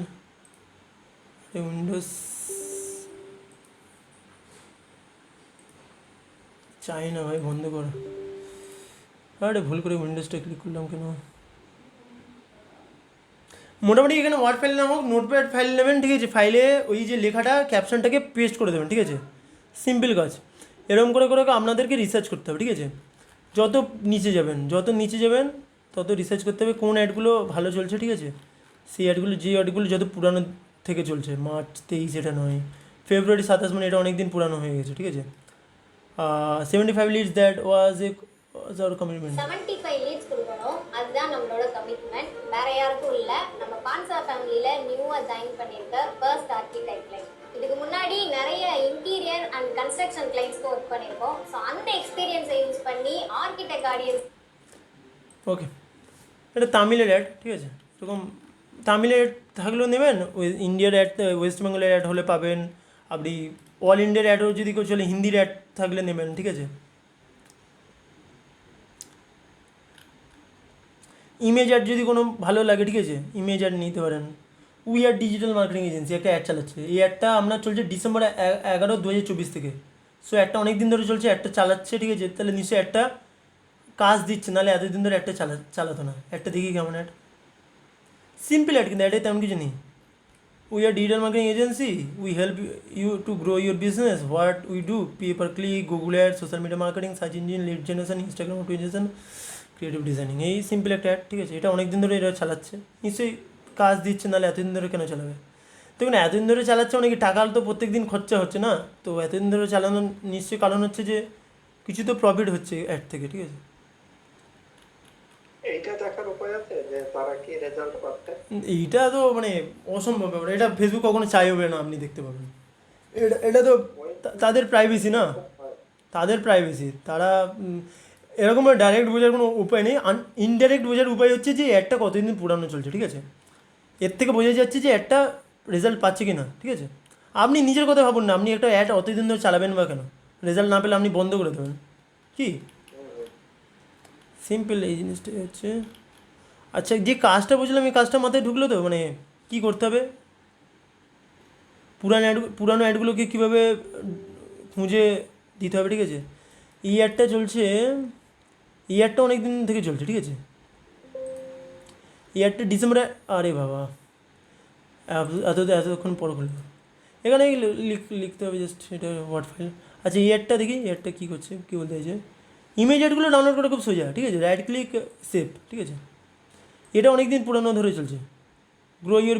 উইন্ডোজ চাই না ভাই, বন্ধ কর, আরে ভুল করে উইন্ডোজটা ক্লিক করলাম কেন। মোটামুটি এখানে ওয়ার্ড ফাইল নামক নোটপ্যাড ফাইল নেবেন, ঠিক আছে, ফাইলে ওই যে লেখাটা ক্যাপশনটাকে পেস্ট করে দেবেন, ঠিক আছে, সিম্পল কাজ। এরকম করে করে আপনাদেরকে রিসার্চ করতে হবে, ঠিক আছে, যত নিচে যাবেন তত রিসার্চ করতে হবে কোন অ্যাডগুলো ভালো চলছে, ঠিক আছে, সেই অ্যাডগুলো যে অ্যাডগুলো যত পুরানো থেকে চলছে, মার্চ 23 এটা নয়, ফেব্রুয়ারি 27 মানে এটা অনেক দিন পুরানো হয়ে গেছে, ঠিক আছে। 75 leads that was our commitment. 75 leads கொடுக்கணும், அதுதான் நம்மளோட கமிட்மெண்ட். வேற யாருக்கும் இல்ல, நம்ம பான்சா ஃபேமிலியில நியூவா ஜாயின் பண்ணிருக்க ஃபர்ஸ்ட் ஆர்கிடெக்ட் லைன். இதுக்கு முன்னாடி நிறைய இன்டீரியர் அண்ட் கன்ஸ்ட்ரக்ஷன் கிளைண்ட்ஸ்க்கு ஒர்க் பண்ணிருக்கோம். ஸோ அந்த எக்ஸ்பீரியன்ஸை யூஸ் பண்ணி ஆர்கிடெக்ட் ஆடியன்ஸ் ওকে, এটা তামিলের অ্যাড, ঠিক আছে, এরকম তামিলের অ্যাড থাকলেও নেবেন, ইন্ডিয়ার অ্যাড ওয়েস্ট বেঙ্গলের অ্যাড হলে পাবেন, আপনি অল ইন্ডিয়ার অ্যাডও যদি কেউ চলে হিন্দির অ্যাড থাকলে নেবেন, ঠিক আছে। ইমেজ অ্যাড যদি কোনো ভালো লাগে, ঠিক আছে, ইমেজ অ্যাড নিতে পারেন। We are digital marketing agency একটা অ্যাড চালাচ্ছে, এই অ্যাডটা আপনার চলছে ডিসেম্বর 11, 2024 থেকে। সো অ্যাডটা অনেক দিন ধরে চলছে, অ্যাডটা চালাচ্ছে, ঠিক আছে, তাহলে নিশ্চয়ই অ্যাডটা কাজ দিচ্ছে, নাহলে এতদিন ধরে অ্যাডটা চালাতো না। অ্যাডটা দেখি কেমন অ্যাড, সিম্পল অ্যাড, কিন্তু অ্যাডে তেমন কিছু নেই। We are digital marketing agency. We help you to grow your business. What we do: pay per click, Google Ads, social media marketing, search engine, lead generation, Instagram optimization, creative designing. এই simple একটা add, ঠিক আছে, এটা অনেক দিন ধরে এটা চালাচ্ছে, নিশ্চয়ই কাজ দিচ্ছে, নাহলে এতদিন ধরে কেন চালাবে। দেখুন এতদিন ধরে চালাচ্ছে অনেকে, টাকা তো প্রত্যেক দিন খরচা হচ্ছে না, তো এতদিন ধরে চালানোর নিশ্চয়ই কারণ হচ্ছে যে কিছু তো প্রফিট হচ্ছে অ্যাড থেকে, ঠিক আছে। এইটা দেখার উপায় আছে যে তারা কি রেজাল্ট পাচ্ছে? এইটা তো মানে অসম্ভব ব্যাপার, এটা ফেসবুক কখনো চাইবে না আপনি দেখতে পাবেন, এটা তো তাদের প্রাইভেসি না, তাদের প্রাইভেসি, তারা এরকম ডাইরেক্ট বোঝার কোনো উপায় নেই। ইনডাইরেক্ট বোঝার উপায় হচ্ছে যে অ্যাডটা কতদিন পুরানো চলছে, ঠিক আছে, এর থেকে বোঝা যাচ্ছে যে অ্যাডটা রেজাল্ট পাচ্ছে কি না, ঠিক আছে। আপনি নিজের কথা ভাবুন না, আপনি একটা অ্যাড অতদিন ধরে চালাবেন বা কেন, রেজাল্ট না পেলে আপনি বন্ধ করে দেবেন, কি সিম্পল এই জিনিসটা হচ্ছে। আচ্ছা, যে কাজটা বুঝলাম এই কাজটা মাথায় ঢুকলো তো, মানে কি করতে হবে, পুরানো অ্যাডগুলোকে কীভাবে খুঁজে দিতে হবে, ঠিক আছে। এই অ্যাডটা চলছে, এই অ্যাডটা অনেক দিন থেকে চলছে, ঠিক আছে, এই অ্যাডটা ডিসেম্বরে, আরে বাবা এতক্ষণ পর খুলবে, এখানে লিখতে হবে জাস্ট এটা ওয়ার্ড ফাইল। আচ্ছা এই অ্যাডটা দেখি, এই অ্যাডটা কী করছে, কী বলতে চাইছে। ইমেজ অ্যাডগুলো ডাউনলোড করা খুব সোজা, ঠিক আছে, রাইট ক্লিক সেভ, ঠিক আছে, এটা অনেক দিন পুরানো ধরে চলছে। Grow your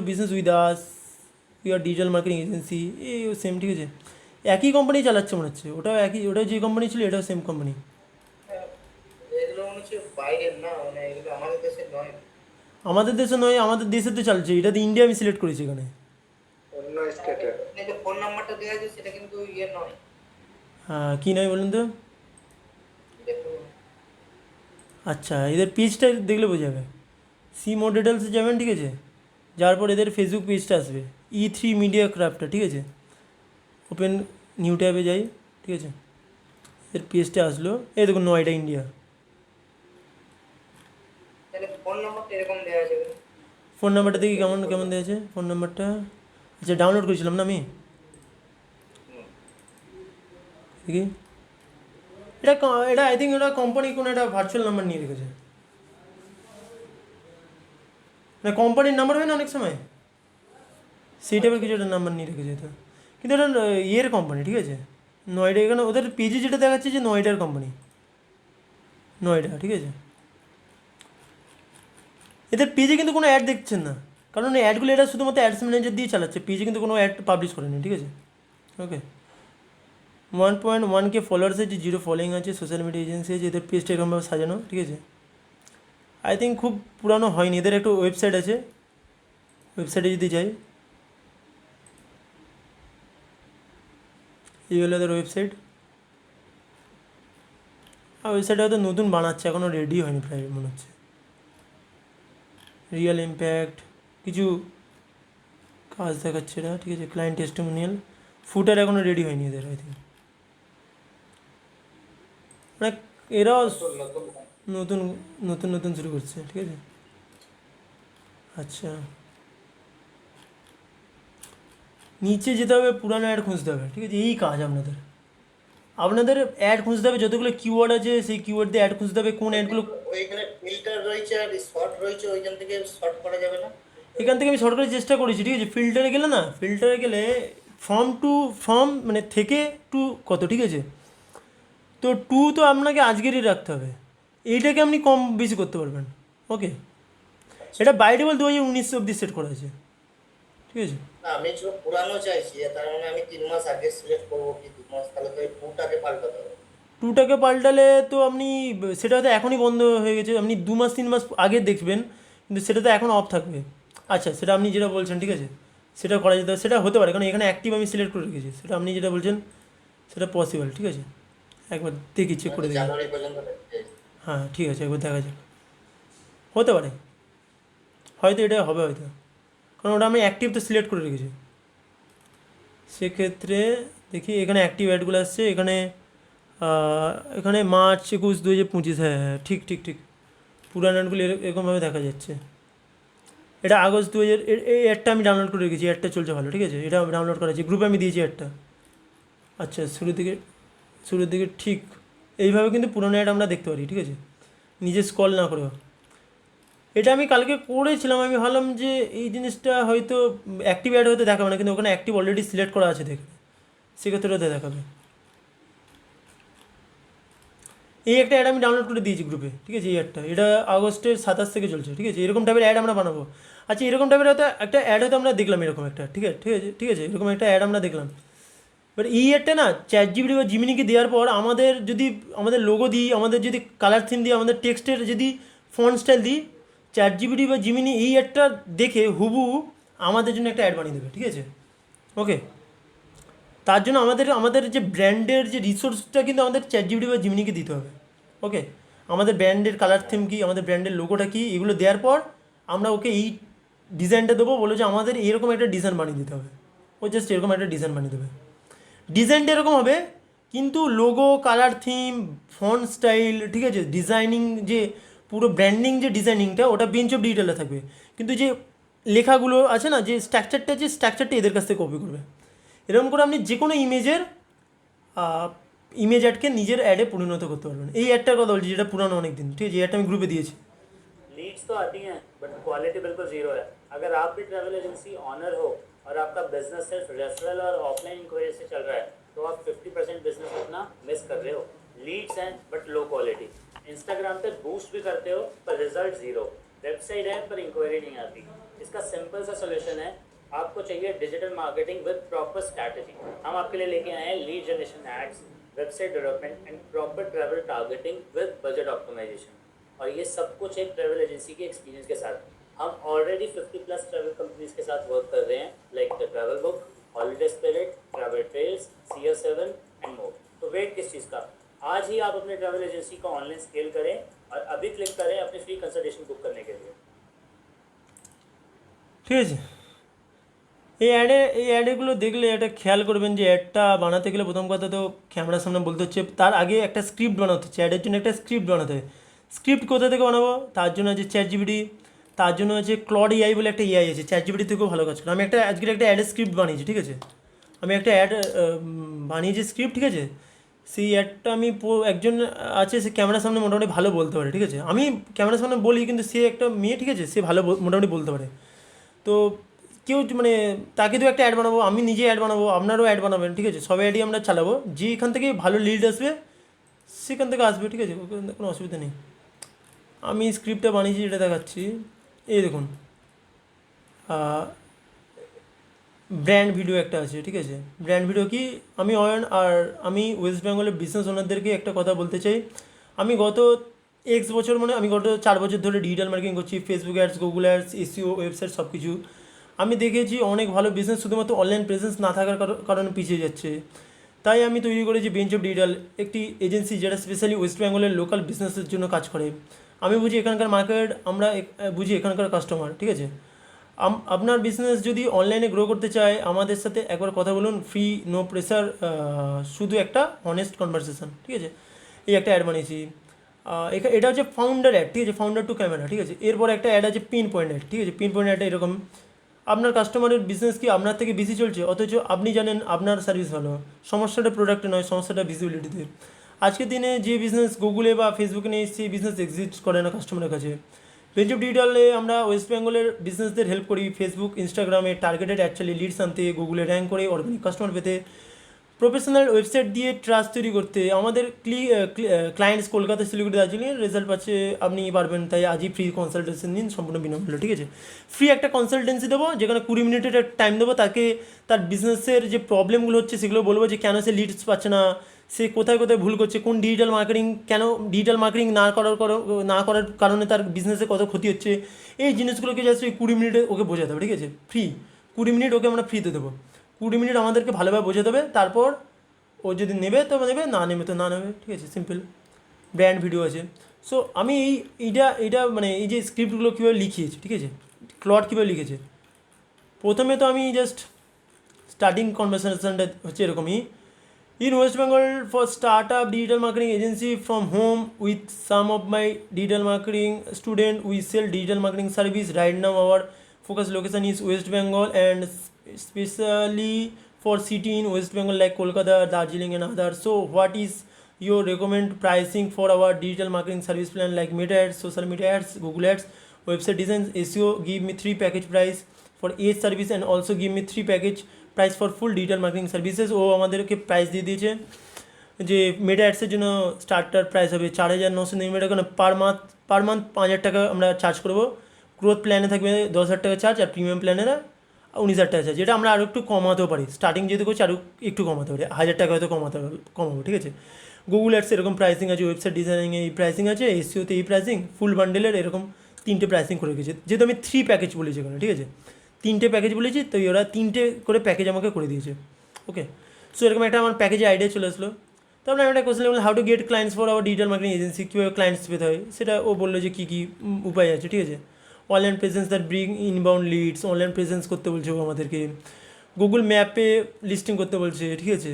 business with us, your digital marketing agency, এই সেম, ঠিক আছে, একই কোম্পানি চালাচ্ছে মনে হচ্ছে, ওটাও যে কোম্পানি ছিল এটাও সেম কোম্পানি, হচ্ছে বাইরের না, মানে এগুলো আমাদের দেশের নয়। আমাদের দেশে নয়, আমাদের দেশে তো চলছে, এটা তো ইন্ডিয়া আমি সিলেক্ট করেছি এখানে। অন্য স্টেটে এখানে যে ফোন নাম্বারটা দেওয়া আছে সেটা কিন্তু ইয়ে নয়। হ্যাঁ, কী নয় বলুন তো? দেখুন আচ্ছা, এদের পেজটা দেখলে বোঝা যাবে। সি মোর ডিটেলসে যাবেন, ঠিক আছে? যার পর এদের ফেসবুক পেজটা আসবে, E3 মিডিয়া ক্রাফটটা, ঠিক আছে? ওপেন নিউ ট্যাবে যাই, ঠিক আছে? এর পেজটা আসলো, এই দেখুন নয়ডা ইন্ডিয়া। তাহলে ফোন নাম্বারটা এরকম দেওয়া আছে কেন? ফোন নাম্বারটা দেখি কেমন কেমন দেওয়া আছে ফোন নাম্বারটা। আচ্ছা, ডাউনলোড করেছিলাম না আমি, দেখি। এটা আই থিঙ্ক এটা কোম্পানি কোনো একটা ভার্চুয়াল নাম্বার নিয়ে রেখেছে, না কোম্পানির নাম্বার হয় না অনেক সময়, সেই টাইপের কিছু একটা নাম্বার নিয়ে রেখেছে তো। কিন্তু এটা ইয়ের কোম্পানি, ঠিক আছে? নয়ডা, এখানে ওদের পেজে যেটা দেখাচ্ছে যে নয়ডার কোম্পানি, নয়ডা, ঠিক আছে? এদের পেজে কিন্তু কোনো অ্যাড দেখছেন না, কারণ এই অ্যাডগুলো এরা শুধুমাত্র অ্যাডস ম্যানেজার দিয়ে চালাচ্ছে, পেজে কিন্তু কোনো অ্যাড পাবলিশ করেনি, ঠিক আছে? ওকে, 1.1K ফলোয়ার্স আছে, 0 ফলোয়িং আছে, সোশ্যাল মিডিয়া এজেন্সি আছে, এদের পেজটা এরকমভাবে সাজানো, ঠিক আছে? আই থিঙ্ক খুব পুরানো হয়নি, এদের একটা ওয়েবসাইট আছে, ওয়েবসাইটে যদি যাই, এই হলো এদের ওয়েবসাইট। আর ওয়েবসাইটটা হয়তো নতুন বানাচ্ছে, এখনও রেডি হয়নি প্রায় মনে হচ্ছে। রিয়েল ইম্প্যাক্ট কিছু কাজ দেখাচ্ছে এরা, ঠিক আছে? ক্লায়েন্ট টেস্টিমোনিয়াল, ফুটার এখনও রেডি হয়নি এদের, আই থিঙ্ক। মানে এরাও নতুন নতুন নতুন শুরু করছে, ঠিক আছে? আচ্ছা, নিচে যেতে হবে, পুরানো অ্যাড খুঁজতে হবে, ঠিক আছে? এই কাজ আপনাদের আপনাদের অ্যাড খুঁজতে হবে, যতগুলো কিওয়ার্ড আছে সেই কিওয়ার্ড দিয়ে অ্যাড খুঁজতে হবে, কোন অ্যাডগুলো। ওইখানে ফিল্টার রয়েছে আর শর্ট রয়েছে, ওইখান থেকে শর্ট করা যাবে না? এখান থেকে আমি শর্ট করার চেষ্টা করেছি, ঠিক আছে? ফিল্টারে গেলে না, ফিল্টারে গেলে ফর্ম মানে থেকে টু কত, ঠিক আছে? তো টু তো আপনাকে আজকেরই রাখতে হবে, এইটাকে আপনি কম বেশি করতে পারবেন। ওকে, এটা বাইরে বল 2019 অব্দি সেট করা আছে, ঠিক আছে? না, আমি যে পুরানো চাইছি, তার মানে আমি 3 মাস আগে সিলেক্ট করবো কি 2 মাস? তাহলে তো এই টুটাকে পাল্টাতে হবে। টুটাকে পাল্টালে তো আপনি, সেটা হয়তো এখনই বন্ধ হয়ে গেছে, আপনি 2 মাস 3 মাস আগে দেখবেন, কিন্তু সেটা তো এখন অফ থাকবে। আচ্ছা, সেটা আপনি যেটা বলছেন, ঠিক আছে, সেটা করা যেতে, সেটা হতে পারে, কারণ এখানে অ্যাক্টিভ আমি সিলেক্ট করে রেখেছি, সেটা আপনি যেটা বলছেন সেটা পসিবল, ঠিক আছে? একবার দেখি, চেক করে দেখি। জানুয়ারি পর্যন্ত রাখতে। হ্যাঁ, ঠিক আছে, একবার দেখা যাক, হতে পারে, হয়তো এটা হবে হয়তো, কারণ ওটা আমি অ্যাক্টিভ তো সিলেক্ট করে রেখেছি। সেক্ষেত্রে দেখি, এখানে অ্যাক্টিভ অ্যাডগুলো আসছে, এখানে এখানে মার্চ 21, 2025, হ্যাঁ হ্যাঁ, ঠিক ঠিক ঠিক, পুরানো অ্যাডগুলো এরকমভাবে দেখা যাচ্ছে। এটা আগস্ট 2000, এই অ্যাডটা আমি ডাউনলোড করে রেখেছি, অ্যাডটা চলছে ভালো, ঠিক আছে? এটা ডাউনলোড করা আছে, গ্রুপে আমি দিয়েছি অ্যাডটা। আচ্ছা, শুরুর দিকে ঠিক এইভাবে কিন্তু পুরোনো অ্যাড আমরা দেখতে পারি, ঠিক আছে? নিজে স্ক্রল না করেও। এটা আমি কালকে করেছিলাম, আমি ভাবলাম যে এই জিনিসটা হয়তো অ্যাক্টিভ অ্যাড হয়তো দেখাবে না, কিন্তু ওখানে অ্যাক্টিভ অলরেডি সিলেক্ট করা আছে, দেখবে সেক্ষেত্রে ওটা দেখাবে। এই একটা অ্যাড আমি ডাউনলোড করে দিয়েছি গ্রুপে, ঠিক আছে? এই অ্যাডটা, এটা আগস্টের 27 থেকে চলছে, ঠিক আছে? এরকম টাইপের অ্যাড আমরা বানাবো। আচ্ছা, এরকম টাইপের হয়তো একটা অ্যাড হয়তো আমরা দেখলাম, এরকম একটা, ঠিক আছে ঠিক আছে ঠিক আছে, এরকম একটা অ্যাড আমরা দেখলাম। বাট এই অ্যাডটা না ChatGPT বা জিমিনিকে দেওয়ার পর আমাদের যদি আমাদের লোগো দিই, আমাদের যদি কালার থিম দিই, আমাদের টেক্সটের যদি ফন্ট স্টাইল দিই, ChatGPT বা জিমিনি এই অ্যাডটা দেখে হুবহু আমাদের জন্য একটা অ্যাড বানিয়ে দেবে, ঠিক আছে? ওকে, তার জন্য আমাদের যে ব্র্যান্ডের যে রিসোর্সটা কিন্তু আমাদের ChatGPT বা জিমিনিকে দিতে হবে। ওকে, আমাদের ব্র্যান্ডের কালার থিম কী, আমাদের ব্র্যান্ডের লোগোটা কী, এগুলো দেওয়ার পর আমরা ওকে এই ডিজাইনটা দেবো, বলে যে আমাদের এরকম একটা ডিজাইন বানিয়ে দিতে হবে, ও জাস্ট এরকম একটা ডিজাইন বানিয়ে দেবে। ডিজাইনটা এরকম হবে, কিন্তু logo, colour theme, font style, ঠিক আছে, ডিজাইনিং, যে পুরো ব্র্যান্ডিং যে ডিজাইনিংটা, ওটা বেঞ্চ অফ ডিটেলে থাকবে, কিন্তু যে লেখাগুলো আছে না, যে স্ট্রাকচারটা এদের কাছ থেকে কপি করবে। এরকম করে আপনি যে কোনো ইমেজ অ্যাডকে নিজের অ্যাডে পরিণত করতে পারবেন। এই অ্যাডটার কথা বলছি, যেটা পুরানো অনেক দিন, ঠিক আছে? এই অ্যাডটা আমি গ্রুপে দিয়েছি। लीड्स तो आती हैं बट क्वालिटी बिल्कुल जीरो है। अगर आप भी ट्रैवल एजेंसी ऑनर हो और आपका बिजनेस सिर्फ रेफरल और ऑफलाइन इंक्वायरी से चल रहा है तो आप 50% बिजनेस अपना मिस कर रहे हो। लीड्स हैं बट लो क्वालिटी। इंस्टाग्राम पे बूस्ट भी करते हो पर रिजल्ट जीरो। वेबसाइट है पर इंक्वायरी नहीं आती। इसका सिंपल सा सोल्यूशन है, आपको चाहिए digital marketing with proper strategy. हम आपके लिए लेके आए हैं lead generation ads, website development and proper travel targeting with budget optimisation. और ये सब कुछ एक ट्रैवल एजेंसी के एक्सपीरियंस के साथ। हम ऑलरेडी 50+ ट्रैवल कंपनीज के साथ वर्क कर रहे हैं, like the travel book, holiday spirit, travel trails, CR7 and more. तो वेट किस चीज़ का, आज ही आप अपने ट्रैवल एजेंसी को ऑनलाइन स्केल करें और अभी क्लिक करें अपनी फ्री कंसल्टेशन बुक करने के लिए। ঠিক আছে, এই অ্যাডগুলো দেখলে এটা খেয়াল করবেন যে অ্যাডটা বানাতে গেলে প্রথম কথা তো ক্যামেরার সামনে বলতে হচ্ছে, তার আগে একটা স্ক্রিপ্ট বানাতে হচ্ছে, অ্যাডের জন্য একটা স্ক্রিপ্ট বানাতে হবে। স্ক্রিপ্ট কোথা থেকে বানাবো, তার জন্য আছে ChatGPT, তার জন্য আছে Claude AI বলে একটা AI আছে, ChatGPT থেকেও ভালো কাজ করে। আমি আজকের একটা অ্যাডের স্ক্রিপ্ট বানিয়েছি, ঠিক আছে, আমি একটা অ্যাড বানিয়েছি স্ক্রিপ্ট, ঠিক আছে। সেই অ্যাডটা আমি একজন আছে, সে ক্যামেরার সামনে মোটামুটি ভালো বলতে পারে, ঠিক আছে। আমি ক্যামেরার সামনে বলি, কিন্তু সে একটা মেয়ে, ঠিক আছে, সে ভালো মোটামুটি বলতে পারে। তো কেউ মানে তাকে তো একটা অ্যাড বানাবো, আমি নিজে অ্যাড বানাবো, আপনারাও অ্যাড বানাবেন, ঠিক আছে, সব অ্যাডই আমরা চালাবো, যে এখান থেকে ভালো লিড আসবে সেখান থেকে আসবে, ঠিক আছে, কোনো অসুবিধা নেই। আমি স্ক্রিপ্টটা বানিয়েছি, যেটা দেখাচ্ছি, এই দেখুন, ব্র্যান্ড ভিডিও একটা আছে, ঠিক আছে। ব্র্যান্ড ভিডিও কি, আমি ওয়েস্ট বেঙ্গলের বিজনেস ওনারদেরকে একটা কথা বলতে চাই। আমি গত বছর, মানে আমি গত 4 বছর ধরে ডিজিটাল মার্কেটিং করছি, Facebook ads, Google ads, SEO, website সব কিছু। আমি দেখেছি অনেক ভালো বিজনেস শুধুমাত্র অনলাইন প্রেজেন্স না থাকার কারণে পিছিয়ে যাচ্ছে। তাই আমি তৈরি করেছি বেঞ্চ অফ ডিজিটাল, একটি এজেন্সি যেটা স্পেশালি ওয়েস্ট বেঙ্গলের লোকাল বিজনেসের জন্য কাজ করে। আমি বুঝি এখানকার মার্কেট, আমরা বুঝি এখানকার কাস্টমার, ঠিক আছে। আপনার বিজনেস যদি অনলাইনে গ্রো করতে চায়, আমাদের সাথে একবার কথা বলুন, ফ্রি, নো প্রেসার, শুধু একটা অনেস্ট কনভারসেশন, ঠিক আছে। এই একটা অ্যাড বানিয়েছি, এটা হচ্ছে ফাউন্ডার অ্যাড, ঠিক আছে, ফাউন্ডার টু ক্যামেরা, ঠিক আছে। এরপর একটা অ্যাড আছে পিন পয়েন্ট অ্যাড, ঠিক আছে। পিন পয়েন্ট অ্যাডটা এরকম, আপনার কাস্টমারের বিজনেস কি আপনার থেকে বেশি চলছে, অথচ আপনি জানেন আপনার সার্ভিস ভালো, সমস্যাটা প্রোডাক্টে নয়, সমস্যাটা ভিজিবিলিটিতে। আজকের দিনে যে বিজনেস গুগলে বা ফেসবুকে নেই, সেই বিজনেস এক্সিস্ট করে না কাস্টমারের কাছে। বেঞ্চ অফ ডিজিটালে আমরা ওয়েস্ট বেঙ্গলের বিজনেসদের হেল্প করি ফেসবুক, ইনস্টাগ্রামে টার্গেটেড অ্যাকচুয়ালি লিডস আনতে, গুগলে র্যাঙ্ক করে অর্গানিক কাস্টমার পেতে, প্রফেশনাল ওয়েবসাইট দিয়ে ট্রাস্ট তৈরি করতে। আমাদের ক্লায়েন্টস কলকাতা, শিলিগুড়ি, দার্জিলিংয়ের রেজাল্ট পাচ্ছে, আপনি পারবেন। তাই আজই ফ্রি কনসালটেশন দিন, সম্পূর্ণ বিনামূল্যে, ঠিক আছে। ফ্রি একটা কনসালটেন্সি দেবো, যেখানে 20 মিনিটের টাইম দেবো, তাকে তার বিজনেসের যে প্রবলেমগুলো হচ্ছে সেগুলো বলবো, যে কেন সে লিডস পাচ্ছে না, সে কোথায় কোথায় ভুল করছে, কোন ডিজিটাল মার্কেটিং, কেন ডিজিটাল মার্কেটিং না করার কারণে তার বিজনেসে কত ক্ষতি হচ্ছে, এই জিনিসগুলোকে জাস্ট ওই 20 মিনিটে ওকে বোঝাতে হবে, ঠিক আছে। ফ্রি 20 মিনিট ওকে আমরা ফ্রিতে দেবো, 20 মিনিট আমাদেরকে ভালোভাবে বোঝাতে হবে। তারপর ও যদি নেবে তো নেবে, না নেবে তো না নেবে, ঠিক আছে, সিম্পল। ব্র্যান্ড ভিডিও আছে। সো আমি এইটা মানে এই যে স্ক্রিপ্টগুলো কীভাবে লিখিয়েছি, ঠিক আছে, ক্লড কীভাবে লিখেছে, প্রথমে তো আমি জাস্ট স্টার্টিং কনভারসেশনটা হচ্ছে এরকমই। In West Bengal, for startup digital marketing agency from home with some of my digital marketing student, we sell digital marketing service. Right now our focus location is West Bengal, and especially for city in West Bengal like Kolkata, Darjeeling and others. So what is your recommend pricing for our digital marketing service plan, like Meta ads, social media ads, Google ads, website designs, SEO? Give me 3 package price for each service, and also give me 3 package price for full digital marketing services. ও আমাদেরকে price দিয়ে দিয়েছে যে মেটা অ্যাডসের জন্য starter price হবে 4,999 টাকা, per month 5,000 টাকা আমরা চার্জ করবো। গ্রোথ প্ল্যানে থাকবে 10,000 টাকা চার্জ, আর প্রিমিয়াম প্ল্যানেরা 19,000 টাকা চার্জ, যেটা আমরা আরও একটু কমাতেও পারি, স্টার্টিং যেহেতু করছি আরও একটু কমাতে পারি, 1,000 টাকা হয়তো কমাবো, ঠিক আছে। গুগল অ্যাডস এরকম প্রাইসিং আছে, ওয়েবসাইট ডিজাইনিংয়ে এই প্রাইসিং আছে, SEOতে এই প্রাইসিং, ফুল বান্ডেলের এরকম 3টে প্রাইসিং করে রেখেছে। যেহেতু আমি 3 প্যাকেজ বলেছি এখানে, ঠিক আছে, 3টে প্যাকেজ বলেছি, তো ওরা 3টে করে প্যাকেজ আমাকে করে দিয়েছে। ওকে, সো এরকম একটা আমার প্যাকেজে আইডিয়া চলে আসলো। তারপরে আমি একটা কোশ্চেন বললাম, how to get clients for our digital marketing agency, কীভাবে ক্লায়েন্টস পেতে হয়, সেটা ও বললো যে কী কী উপায় আছে, ঠিক আছে। Online presence that bring inbound leads, online presence করতে বলছে ও আমাদেরকে, গুগল ম্যাপে লিস্টিং করতে বলছে, ঠিক আছে,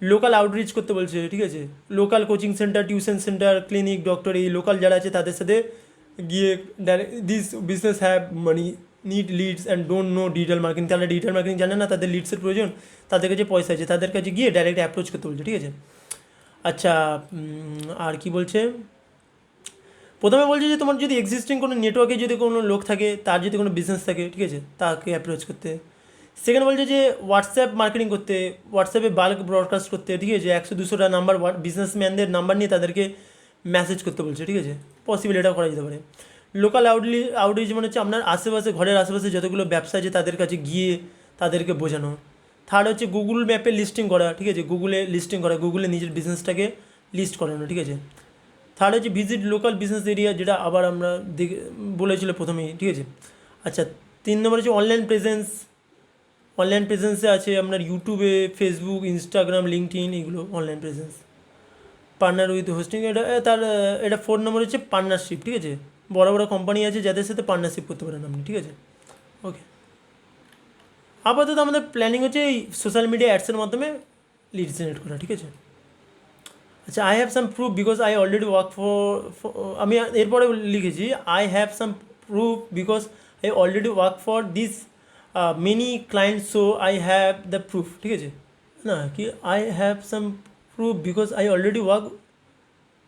লোকাল আউটরিচ করতে বলছে, ঠিক আছে, local coaching centre, tuition centre, clinic, doctor, এই লোকাল যারা আছে তাদের সাথে গিয়ে this business have money need leads and don't know digital marketing, তারা ডিজিটাল মার্কেটিং জানে না, তাদের লিডসের প্রয়োজন, তাদের কাছে পয়সা আছে, তাদের কাছে গিয়ে ডাইরেক্ট অ্যাপ্রোচ করতে বলছে, ঠিক আছে। আচ্ছা, আর কি বলছে, প্রথমে বলছে যে তোমার যদি এক্সিস্টিং কোনো নেটওয়ার্কে যদি কোনো লোক থাকে, তার যদি কোনো বিজনেস থাকে, ঠিক আছে, তাকে অ্যাপ্রোচ করতে। সেকেন্ড বলছে যে হোয়াটসঅ্যাপ মার্কেটিং করতে, হোয়াটসঅ্যাপে বাল্ক ব্রডকাস্ট করতে, ঠিক আছে, 100-200টা নাম্বার বিজনেসম্যানদের নাম্বার নিয়ে তাদেরকে মেসেজ করতে বলছে, ঠিক আছে, পসিবল এটাও করা যেতে পারে। লোকাল আউটরিচ মানে হচ্ছে আপনার আশেপাশে, ঘরের আশেপাশে যতগুলো ব্যবসা আছে তাদের কাছে গিয়ে তাদেরকে বোঝানো। থার্ড হচ্ছে গুগল ম্যাপে লিস্টিং করা, ঠিক আছে, গুগলে লিস্টিং করা, গুগলে নিজের বিজনেসটাকে লিস্ট করানো, ঠিক আছে। থার্ড হচ্ছে ভিজিট লোকাল বিজনেস এরিয়া, যেটা আবার আমরা বলেছিল প্রথমেই, ঠিক আছে। আচ্ছা 3 নম্বর হচ্ছে অনলাইন প্রেজেন্স। অনলাইন প্রেজেন্সে আছে আপনার ইউটিউবে, ফেসবুক, ইনস্টাগ্রাম, লিঙ্কডইন, এগুলো online presence. Partner with hosting, এটা 4 নম্বর হচ্ছে পার্টনারশিপ, ঠিক আছে। বড় বড় কোম্পানি আছে যাদের সাথে পার্টনারশিপ করতে পারেন আপনি, ঠিক আছে। ওকে, আপাতত আমাদের প্ল্যানিং হচ্ছে এই সোশ্যাল মিডিয়া অ্যাডসের মাধ্যমে লিড জেনারেট করা, ঠিক আছে। আচ্ছা I have some proof because I already work for, আমি এরপরে লিখেছি I have some proof because I already work for this many clients, so I have the proof, ঠিক আছে না, কি I have some proof because I already work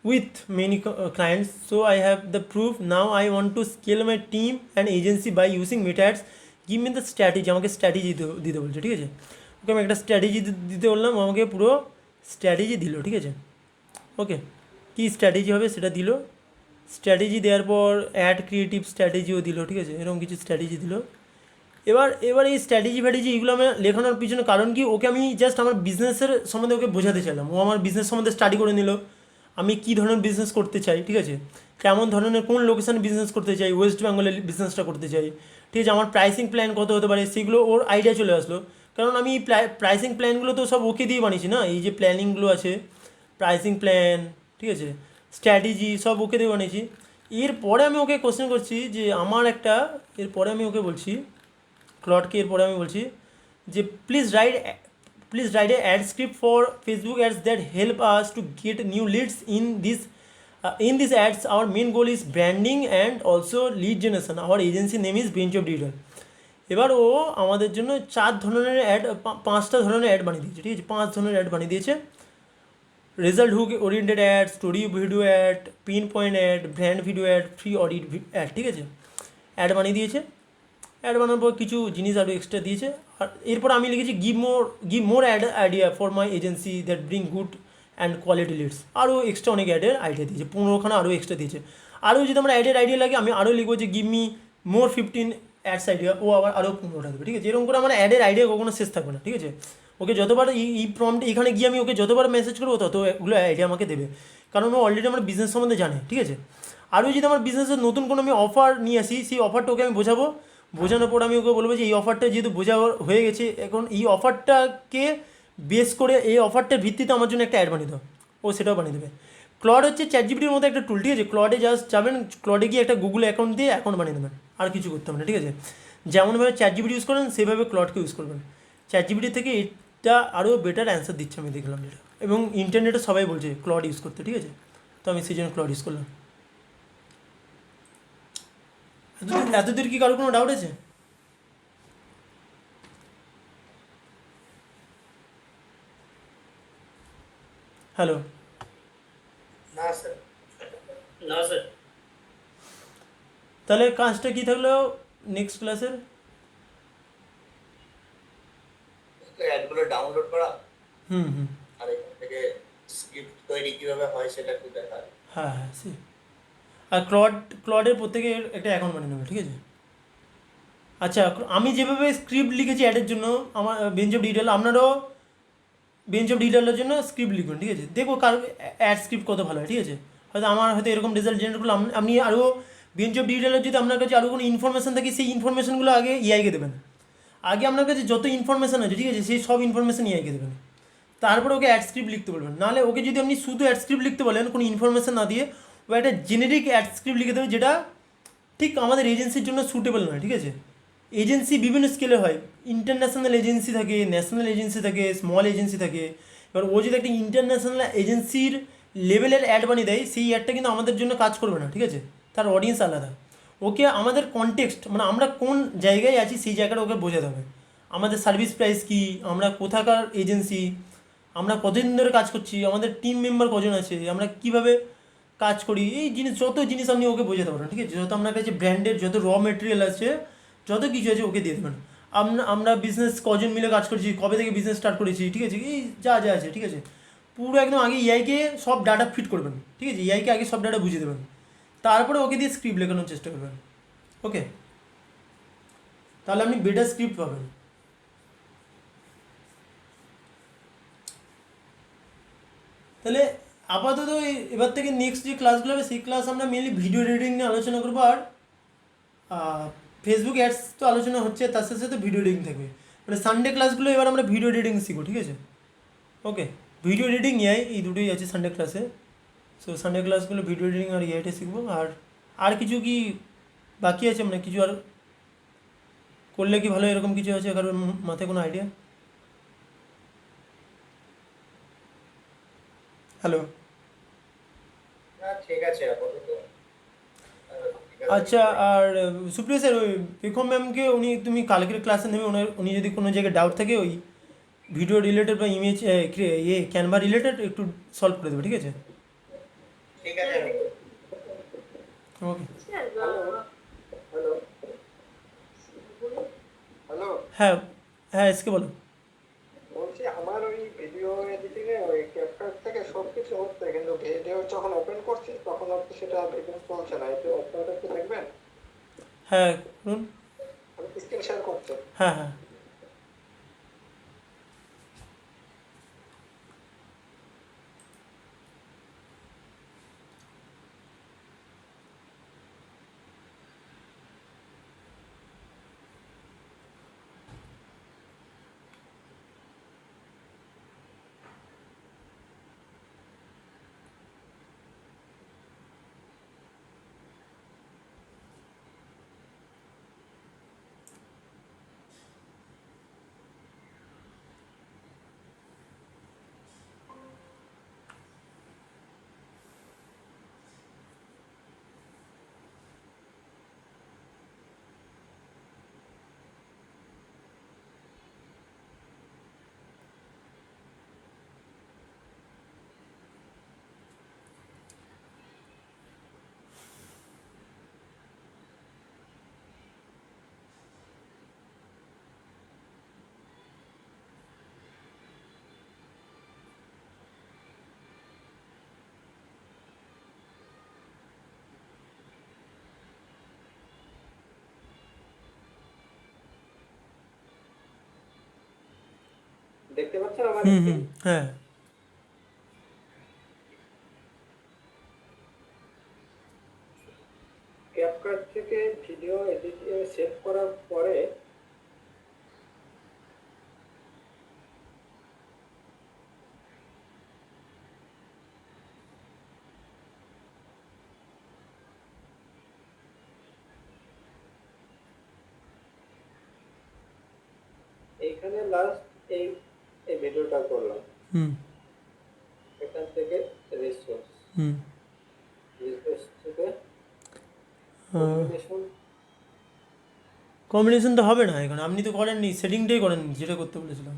with many clients, so I have the proof. Now I want to scale my team and agency by using Meta Ads. Give me the strategy, আমাকে strategy দিতে বলছে, ঠিক আছে। ওকে আমি একটা strategy দিতে বললাম, আমাকে পুরো স্ট্র্যাটেজি দিল, ঠিক আছে। ওকে, কী স্ট্র্যাটেজি হবে সেটা দিল। স্ট্র্যাটেজি দেওয়ার পর অ্যাড ক্রিয়েটিভ স্ট্র্যাটেজিও দিল, ঠিক আছে, এরকম কিছু স্ট্র্যাটেজি দিল। এবার এই স্ট্র্যাটেজি ফ্যাটেজি এগুলো আমি লেখানোর পিছনে কারণ কি, ওকে আমি জাস্ট আমার বিজনেসের সম্বন্ধে ওকে বোঝাতে চাইলাম। ও আমার বিজনেস সম্বন্ধে স্টাডি করে নিল, আমি কী ধরনের বিজনেস করতে চাই, ঠিক আছে, কেমন ধরনের কোন লোকেশানে বিজনেস করতে চাই, ওয়েস্ট বেঙ্গলে বিজনেসটা করতে চাই, ঠিক আছে, আমার প্রাইসিং প্ল্যান কত হতে পারে, সেগুলো ওর আইডিয়া চলে আসলো। কারণ আমি প্রাইসিং প্ল্যানগুলো তো সব ওকে দিয়ে বানিয়েছি না, এই যে প্ল্যানিংগুলো আছে, প্রাইসিং প্ল্যান, ঠিক আছে, স্ট্র্যাটেজি সব ওকে দিয়ে বানিয়েছি। এরপরে আমি ওকে কোশ্চেন করছি যে আমার একটা, এরপরে আমি ওকে বলছি ক্লডকে, এরপরে আমি বলছি যে please write a ad script for Facebook ads that help us to get new leads in these ads. Our main goal is branding and also lead generation. Our agency name is Bench of Digital. এবার ও আমাদের জন্য 4 ধরনের add, 5টা ধরনের ad বানিয়ে দিয়েছে, ঠিক আছে, 5 ধরনের অ্যাড বানিয়ে দিয়েছে। Result hook oriented ad, story video ad, pin point ad, brand video ad, free audit ad, ঠিক আছে, অ্যাড বানিয়ে দিয়েছে। অ্যাড বানানোর পর কিছু জিনিস আরও এক্সট্রা দিয়েছে। আর এরপর আমি লিখেছি give more ad idea for my agency that bring good and quality leads. আরও এক্সট্রা অনেক অ্যাডের আইডিয়া দিয়েছে, 15খানা আরও এক্সট্রা দিয়েছে। আরও যদি আমার অ্যাডের আইডিয়া লাগে আমি আরও লিখবো যে give me more 15 ads idea, ও আবার আরও 15টা দেবে, ঠিক আছে। এরকম করে আমার অ্যাডের আইডিয়া কখনো শেষ থাকবে না, ঠিক আছে। ওকে যতবার এই প্রম্পট এখানে গিয়ে আমি ওকে যতবার মেসেজ করবো ততগুলো আইডিয়া আমাকে দেবে, কারণ ও অলরেডি আমার বিজনেস সম্বন্ধে জানে, ঠিক আছে। আরও যদি আমার বিজনেসের নতুন কোনো আমি অফার নিয়ে আসি, সেই অফারটা ওকে আমি বোঝানোর পর আমি ওকে বলবো যে এই অফারটা যেহেতু বোঝা হয়ে গেছে, এখন এই অফারটাকে বেস করে এই অফারটার ভিত্তিতে আমার জন্য একটা অ্যাড বানিয়ে দাও, ও সেটাও বানিয়ে দেবে। ক্লড হচ্ছে চ্যাটজিপিটির মতো একটা টুল, ঠিক আছে। ক্লডে জাস্ট যাবেন, ক্লডে গিয়ে একটা গুগল অ্যাকাউন্ট দিয়ে অ্যাকাউন্ট বানিয়ে দেবেন, আর কিছু করতে হবে না, ঠিক আছে। যেমনভাবে চ্যাটজিপিটি ইউজ করেন সেভাবে ক্লডকে ইউজ করবেন। চ্যাটজিপিটি থেকে এটা আরও বেটার অ্যান্সার দিচ্ছে আমি দেখলাম যেটা, এবং ইন্টারনেটে সবাই বলছে ক্লড ইউজ করতে, ঠিক আছে। তো আমি সেই জন্য ক্লড ইউজ করলাম। এতদূর কি কারো কোনো ডাউট আছে? হ্যালো, না স্যার, না স্যার। তাহলে কাজটা কি থাকলো নেক্সট ক্লাসের? অ্যাডগুলো ডাউনলোড করা, হুম, আর এখান থেকে স্ক্রিপ্ট তৈরি কিভাবে হয় সেটা একটু দেখা। হ্যাঁ, আর ক্লডের প্রত্যেকের একটা অ্যাকাউন্ট বানিয়ে নেবে, ঠিক আছে। আচ্ছা আমি যেভাবে স্ক্রিপ্ট লিখেছি অ্যাডের জন্য আমার বেঞ্চ অফ ডিটেল, আপনারাও বেঞ্চ অফ ডিটেলের জন্য স্ক্রিপ্ট লিখবেন, ঠিক আছে। দেখো কার অ্যাড স্ক্রিপ্ট কত ভালো হয়, ঠিক আছে। হয়তো আমার হয়তো এরকম রেজাল্ট জেনারেট করলাম, আপনি আরও বেঞ্চ অফ ডিটেলের যদি আপনার কাছে আরও কোনো ইনফরমেশান থাকে সেই ইনফরমেশানগুলো আগে ইআইকে দেবেন। আগে আপনার কাছে যত ইনফরমেশান আছে, ঠিক আছে, সেই সব ইনফরমেশান ইআইকে দেবেন, তারপরে ওকে অ্যাড স্ক্রিপ্ট লিখতে বলবেন। নাহলে ওকে যদি আপনি শুধু অ্যাড স্ক্রিপ্ট লিখতে বলেন কোনো ইনফরমেশান না দিয়ে, ও একটা জেনেরিক অ্যাড স্ক্রিপ্ট লিখে দেবে যেটা ঠিক আমাদের এজেন্সির জন্য সুটেবল নয়, ঠিক আছে। এজেন্সি বিভিন্ন স্কেলে হয়, ইন্টারন্যাশনাল এজেন্সি থাকে, ন্যাশনাল এজেন্সি থাকে, স্মল এজেন্সি থাকে। এবার ও যদি একটা ইন্টারন্যাশনাল এজেন্সির লেভেলের অ্যাড বানিয়ে দেয়, সেই অ্যাডটা কিন্তু আমাদের জন্য কাজ করবে না, ঠিক আছে। তার অডিয়েন্স আলাদা। ওকে আমাদের কনটেক্সট, মানে আমরা কোন জায়গায় আছি সেই জায়গাটা ওকে বোঝাতে হবে। আমাদের সার্ভিস প্রাইস কী, আমরা কোথাকার এজেন্সি, আমরা কতদিন ধরে কাজ করছি, আমাদের টিম মেম্বার কজন আছে, আমরা কীভাবে কাজ করি, এই যত জিনিস আপনি ওকে বোঝাতে পারেন, ঠিক আছে। যত আপনার কাছে ব্র্যান্ডের যত র মেটেরিয়াল আছে, যত কিছু আছে ওকে দিয়ে দেবেন। আমরা বিজনেস কজন মিলে কাজ করছি, কবে থেকে বিজনেস স্টার্ট করেছি, ঠিক আছে, এই যা আছে, ঠিক আছে। পুরো একদম আগে ইআইকে সব ডাটা ফিট করবেন, ঠিক আছে। ইআইকে আগে সব ডাটা বুঝিয়ে দেবেন, তারপরে ওকে দিয়ে স্ক্রিপ্ট লেখানোর চেষ্টা করবেন, ওকে। তাহলে আপনি বেটার স্ক্রিপ্ট পাবেন। তাহলে আপাতত এবার থেকে নেক্সট যে ক্লাসগুলো হবে সেই ক্লাস আমরা মেনলি ভিডিও এডিটিং নিয়ে আলোচনা করবো। আর ফেসবুক অ্যাডস তো আলোচনা হচ্ছে, তার সাথে সাথে ভিডিও এডিটিং থাকবে। মানে সানডে ক্লাসগুলো এবার আমরা ভিডিও এডিটিং শিখবো, ঠিক আছে? ওকে, ভিডিও এডিটিং এআই এই দুটোই আছে সানডে ক্লাসে। সো সানডে ক্লাসগুলো ভিডিও এডিটিং আর এআইটা শিখবো। আর কিছু কি বাকি আছে, মানে কিছু আর করলে কি ভালো, এরকম কিছু আছে কারোর মাথায় কোনো আইডিয়া? হ্যালো, ঠিক আছে আপাতত। আচ্ছা, আর সুপ্রিয়া স্যার, ওই পেখম ম্যামকে তুমি কালকের ক্লাসে নেবে, উনি যদি কোনো জায়গায় ডাউট থাকে ওই ভিডিও রিলেটেড বা ইমেজ ক্যানভা রিলেটেড একটু সলভ করে দেবে, ঠিক আছে? ঠিক আছে। ওকে, হ্যালো হ্যালো, হ্যাঁ হ্যাঁ, এসকে বলো। বলছি আমার ওই ভিডিও এডিটিং এ ওই ক্যাপকাট থেকে সবকিছু হচ্ছে, কিন্তু ভিডিও যখন ওপেন করছি তখন হচ্ছে সেটা ভিডিও চলছে না। একটু আপনারা একটু দেখবেন। হ্যাঁ বলুন। আমি স্ক্রিন শেয়ার করছি। হ্যাঁ হ্যাঁ, দেখতে পাচ্ছেন আমার হুম স্ক্রিন? হুম, হ্যাঁ ক্যাপকাট থেকে ভিডিও এডিট সেভ করার পরে এইখানে লাস্ট এই এই ভিডিওটা করলাম। হুম এখান থেকে রিসোর্স হুম, থেকে কম্বিনেশন। কম্বিনেশন তো হবে না এখন, আপনি তো করেননি, সেটিংটাই করেননি যেটা করতে বলেছিলাম।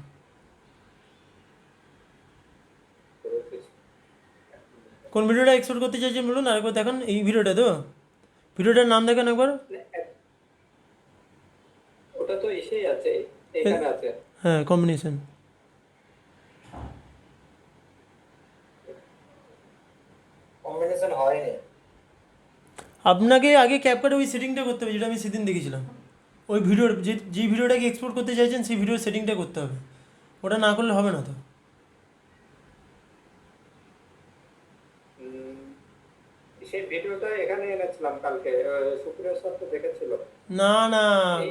কোন ভিডিওটা এক্সপোর্ট করতে চাইছেন বলুন, আরেকবার দেখান। এই ভিডিওটা তো, ভিডিওটার নাম দেখেন একবার। ওটা তো এসেই আছে, এখানে আছে। হ্যাঁ, কম্বিনেশন। কম্বিনেশন হয়নি। আপনাকে আগে ক্যাপকাটে ওই সেটিংটা করতে হবে যেটা আমি সেদিন দেখেছিলাম। ওই ভিডিওর যে ভিডিওটাকে এক্সপোর্ট করতে চাইছেন সেই ভিডিওর সেটিংটা করতে হবে, ওটা না করলে হবে না তো। সেই ভিডিওটা এখানে এনেছিলাম কালকে, সুপ্রিয় স্যার তো দেখেছিল। না না,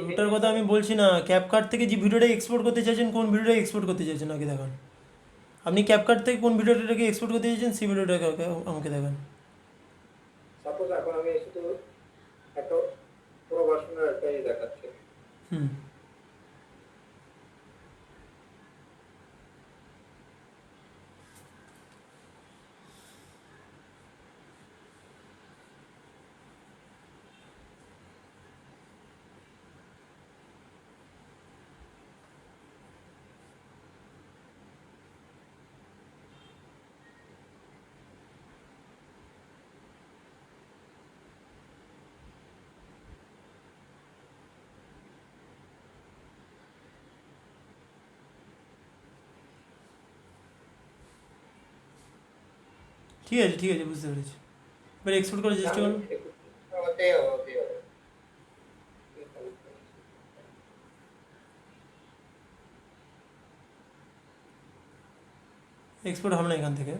ওটার কথা আমি বলছি না। ক্যাপকাট থেকে যে ভিডিওটা এক্সপোর্ট করতে চাইছেন, কোন ভিডিওটা এক্সপোর্ট করতে চাইছেন আগে দেখান। আপনি ক্যাপকাট থেকে কোন ভিডিওটাকে এক্সপোর্ট করতে চাইছেন সেই ভিডিওটাকে আমাকে দেখান। সাপোজ এখন আমি শুধু একটা পুরো ভার্সনের একটাই দেখাচ্ছি। হুম, ঠিক আছে ঠিক আছে, বুঝতে পেরেছি। এবার এক্সপোর্ট করার চেষ্টা করুন। হতে হবে। এক্সপোর্ট হবে না এখান থেকে।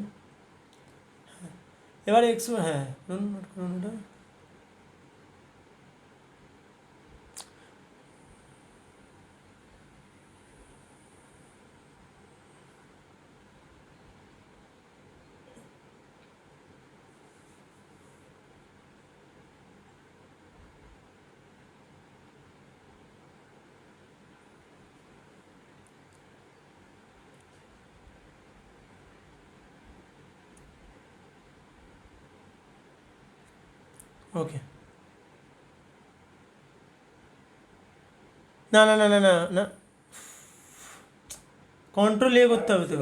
এবারে এক্স, হ্যাঁ করুন করুন এটা। ওকে, না না না না না না, কন্ট্রোল এ করতে হবে তো,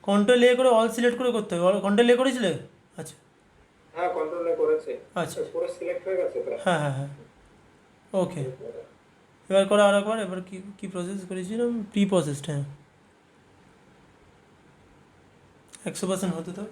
কন্ট্রোল এ করে অল সিলেক্ট করে করতে হবে। কন্ট্রোল এ করেছিলে? আচ্ছা হ্যাঁ কন্ট্রোলে করেছে, আচ্ছা পুরো সিলেক্ট হয়ে গেছে তো। হ্যাঁ হ্যাঁ হ্যাঁ ওকে। এবার করো আর একবার। এবার কি কি প্রসেস করেছিলাম? প্রি প্রসেসড, হ্যাঁ 100% হতে তো।